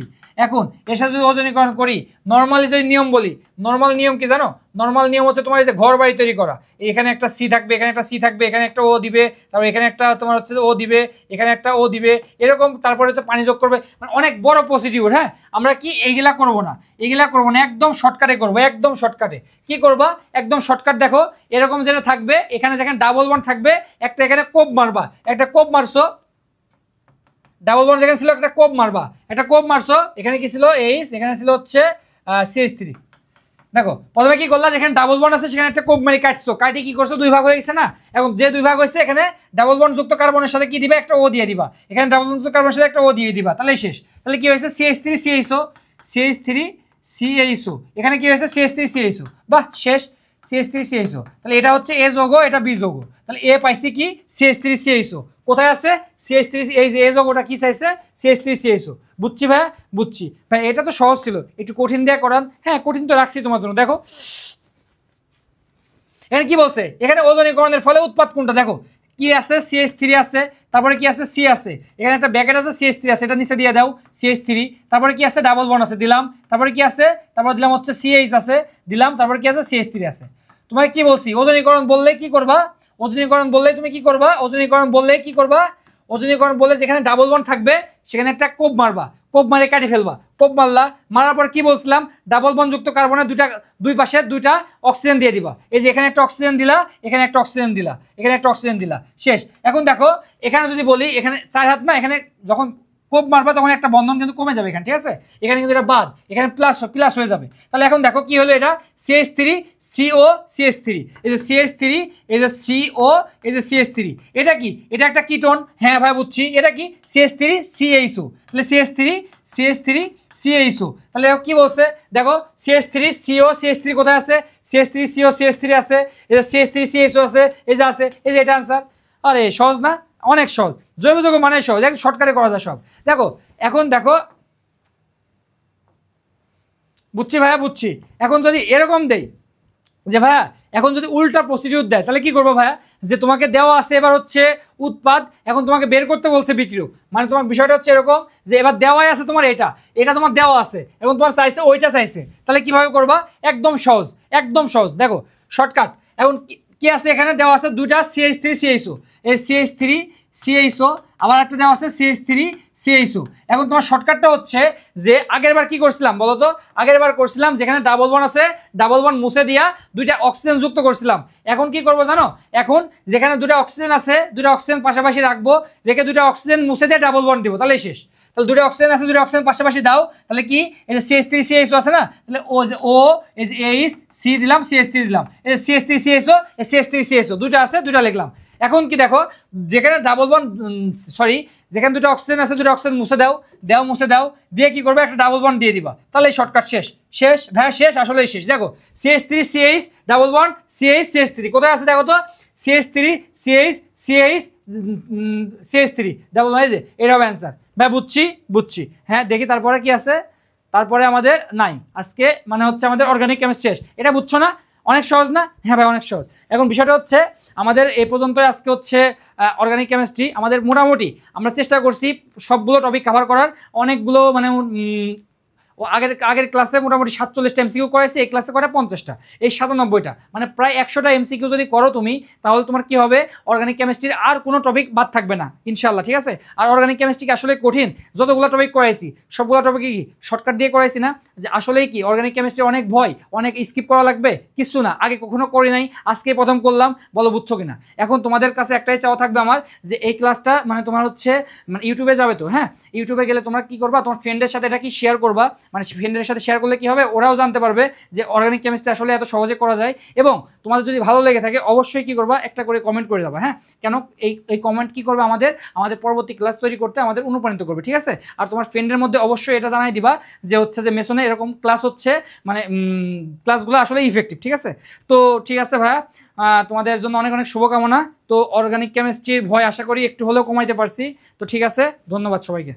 এখন এর সাথে যদি ওজনীকরণ করি, নর্মালি যদি নিয়ম বলি, নর্মাল নিয়ম কি জানো, নর্মাল নিয়ম হচ্ছে তোমার এই যে ঘর বাড়ি তৈরি করা, এখানে একটা সি থাকবে, এখানে একটা সি থাকবে, এখানে একটা ও দিবে, তারপর এখানে একটা তোমার হচ্ছে ও দিবে, এখানে একটা ও দিবে, এরকম, তারপরে হচ্ছে পানি যোগ করবে, মানে অনেক বড় প্রসিডিউর। হ্যাঁ, আমরা কি এইগুলা করবো না, এইগুলা করবো না, একদম শর্টকাটে করবো, একদম শর্টকাটে। কি করবা, একদম শর্টকাট। দেখো এরকম যেটা থাকবে, এখানে যেখানে ডাবল বন্ড থাকবে, একটা এখানে কোপ মারবা, একটা কোপ মারছো, ডাবল বন্ড যেখানে ছিল একটা কোপ মারবা, একটা কোপ মারছো, এখানে কি ছিল এইচ, এখানে ছিল হচ্ছে CH3। দেখো প্রথমে কি করলা, যেখানে ডাবল বন্ড আছে সেখানে একটা কোপ মারি কাটছো, কাটি কি করছো, দুই ভাগ হয়ে গেছে না। এখন যে দুই ভাগ হয়েছে, এখানে ডাবল বন্ড যুক্ত কার্বনের সাথে কি দিবে, একটা ও দিয়ে দিবা, এখানে ডাবল বন্ড যুক্ত কার্বনের সাথে একটা ও দিয়ে দিবা, তাহলে শেষ। তাহলে কি হয়েছে, CH3 CHO, CH3 CHO, এখানে কি হয়েছে CH3 CHO, বাহ শেষ। CH3CHO, তাহলে এটা হচ্ছে A যৌগ, এটা B যৌগ, তাহলে A পাইছি কি CH3CHO। কোথায় আছে CH3, এই যে A যৌগটা কি চাইছে CH3CHO। বুঝছি ভাইয়া, বুঝছি ভাই, এটা তো সহজ ছিল, একটু কঠিন দিয়ে করান। হ্যাঁ কঠিন তো রাখছি তোমার জন্য। দেখো এখানে কি বলছে, এখানে ওজনীকরণের ফলে উৎপাদ কোনটা, দেখো কি আছে CH3 আছে, তারপরে কি আছে C আছে, এখানে একটা ব্র্যাকেট আছে CH3 আছে, এটা নিচে দিয়ে দাও CH3, তারপরে কি আছে ডাবল বন্ড আছে দিলাম, তারপরে কি আছে, তারপর দিলাম হচ্ছে CH আছে দিলাম, তারপরে কি আছে CH3 আছে। তোমাকে কি বলছি, ওজনীকরণ বললে কি করবা, ওজনীকরণ বললে তুমি কি করবা, ওজনীকরণ বললে কি করবা, ওজনীকরণ বললে যেখানে ডাবল বন্ড থাকবে সেখানে একটা কোপ মারবা, কোপ মারে কাটি ফেলবা, কোপ মারলা, মারার পর কি বলছিলাম, ডাবল বন্ড যুক্ত কার্বনের দুই পাশে দুইটা অক্সিজেন দিয়ে দিবা। এই যে এখানে একটা অক্সিজেন দিলা, এখানে একটা অক্সিজেন দিলা, এখানে একটা অক্সিজেন দিলা, শেষ। এখন দেখো এখানে যদি বলি, এখানে 4 হাত না, এখানে যখন কোপ মারবা তখন একটা বন্ধন কিন্তু কমে যাবে এখানে, ঠিক আছে, এখানে কিন্তু এটা বাদ, এখানে প্লাস হয়ে যাবে। তাহলে এখন দেখো কি হলো, এটা CH3 CO CH3, এই যে CH3, এই যে CO, এই যে CH3, এটা কি, এটা একটা কিটোন। হ্যাঁ ভাই বুঝছি, এটা কি CH3 CHO, তাহলে CH3 CHO, তাহলে কি বলছে দেখো CH3 CO CH3 কোথায় আছে, CH3 CO CH3 আছে, এই যে CH3 CHO আছে, এই যে আছে, এই যে এটা आंसर। আরে সহজ না, অনেক সহজ, জৈব যৌগ মানে সহজ, একদম শর্টকাটে করা যায় সব। দেখো এখন দেখো, বুঝছি ভাইয়া বুঝছি। এখন যদি এরকম দেই যে ভাইয়া, এখন যদি উল্টা প্রসিডিউর দেয় তাহলে কি করবো ভাইয়া, যে তোমাকে দেওয়া আছে এবার হচ্ছে উৎপাদ, এখন তোমাকে বের করতে বলছে বিক্রিয়ক, মানে তোমার বিষয়টা হচ্ছে এরকম যে এবার দেওয়াই আছে তোমার, এটা তোমার দেওয়া আছে, এবং তোমার চাইছে ওইটা চাইছে, তাহলে কিভাবে করবা, একদম সহজ, একদম সহজ। দেখো শর্টকাট, এখন কি আছে, এখানে দেওয়া আছে দুইটা CH3 CHO, এই CH3 CHO, আবার একটা দেওয়া আছে CH3 CHO। এখন তোমার শর্টকাটটা হচ্ছে যে আগের বার কি করছিলাম বলো তো, আগের বার করছিলাম যেখানে ডাবল বন্ড আছে ডাবল বন্ড মুছে দিয়া দুইটা অক্সিজেন যুক্ত করছিলাম। এখন কি করবো জানো, এখন যেখানে দুটা অক্সিজেন আছে দুটা অক্সিজেন পাশাপাশি রাখবো, রেখে দুটা অক্সিজেন মুছে দিয়ে ডাবল বন্ড দিব, তাহলে শেষ। তাহলে দুটো অক্সিজেন আছে, দুটো অক্সিজেন পাশাপাশি দাও, তাহলে কি এই যে CH3 CHO আছে না, তাহলে ও যে ও এই যে এইচ সি দিলাম, CH3 দিলাম, এই যে CH3 CHO, এই CH3 CHO দুটো আছে, দুটো লিখলাম। এখন কি দেখো, যেখানে ডাবল বন্ড সরি যেখানে দুটো অক্সিজেন আছে দুটো অক্সিজেন মুছে দাও মুছে দাও, দিয়ে কি করবে, একটা ডাবল বন্ড দিয়ে দিবা, তাহলে শর্টকাট শেষ। শেষ ভাই শেষ, আসলেই শেষ। দেখো CH3 CH double bond CH3 কোথায় আছে দেখো তো, CH3 CH3 ডাবল বন্ড, এই যে এটা হবে অ্যান্সার। ভাই বুঝছি হ্যাঁ, দেখি তারপরে কি আছে, তারপরে আমাদের নাই আজকে, মানে হচ্ছে আমাদের অর্গানিক কেমিস্ট্রি শেষ। এটা বুঝছো না, অনেক সহজ না? হ্যাঁ ভাই অনেক সহজ। এখন বিষয়টা হচ্ছে আমাদের এই পর্যন্তই আজকে হচ্ছে অর্গানিক কেমিস্ট্রি। আমাদের মোটামুটি আমরা চেষ্টা করছি সবগুলো টপিক কভার করার, অনেকগুলো মানে আগের ক্লাসে মোটামুটি 47টা এমসিকিউ করাইছে, এই ক্লাসে করে 50টা, এই 97টা, মানে প্রায় 100টা এমসিকিউ যদি করো তুমি, তাহলে তোমার কি হবে, অর্গানিক কেমিস্ট্রির আর কোনো টপিক বাদ থাকবে না ইনশাল্লাহ, ঠিক আছে। আর অর্গানিক কেমিস্ট্রি আসলে কঠিন, যতগুলো টপিক করাইছি সবগুলো টপিক কি শর্টকাট দিয়ে করাইছি না, যে আসলেই কি অর্গানিক কেমিস্ট্রি অনেক ভয়, অনেক স্কিপ করা লাগবে, কিছু না, আগে কখনো করি নাই, আজকে প্রথম করলাম, বলো বুঝছো কিনা। এখন তোমাদের কাছে একটাই চাওয়া থাকবে আমার, যে এই ক্লাসটা মানে তোমার হচ্ছে মানে ইউটিউবে যাবে তো, হ্যাঁ ইউটিউবে গেলে তোমরা কি করবা, তোমার ফ্রেন্ডের সাথে এটা কি শেয়ার করবা, মানে ফ্রেন্ডের সাথে শেয়ার করলে কি হবে, ওরাও জানতে পারবে যে অর্গানিক কেমিস্ট্রি আসলে এত সহজে করা যায়। এবং তোমাদের যদি ভালো লেগে থাকে অবশ্যই কি করবা, একটা করে কমেন্ট করে দেবা, হ্যাঁ কেন এই কমেন্ট কি করবে, আমাদের পরবর্তী ক্লাস তৈরি করতে আমাদের অনুপ্রাণিত করবে, ঠিক আছে। আর তোমার ফ্রেন্ডের মধ্যে অবশ্যই এটা জানাই দিবা যে হচ্ছে যে মেসনে এরকম ক্লাস হচ্ছে, মানে ক্লাসগুলো আসলে ইফেক্টিভ, ঠিক আছে। তো ঠিক আছে ভাইয়া, তোমাদের জন্য অনেক অনেক শুভকামনা। তো অর্গানিক কেমিস্ট্রির ভয় আশা করি একটু হলেও কমাইতে পারছি। তো ঠিক আছে, ধন্যবাদ সবাইকে।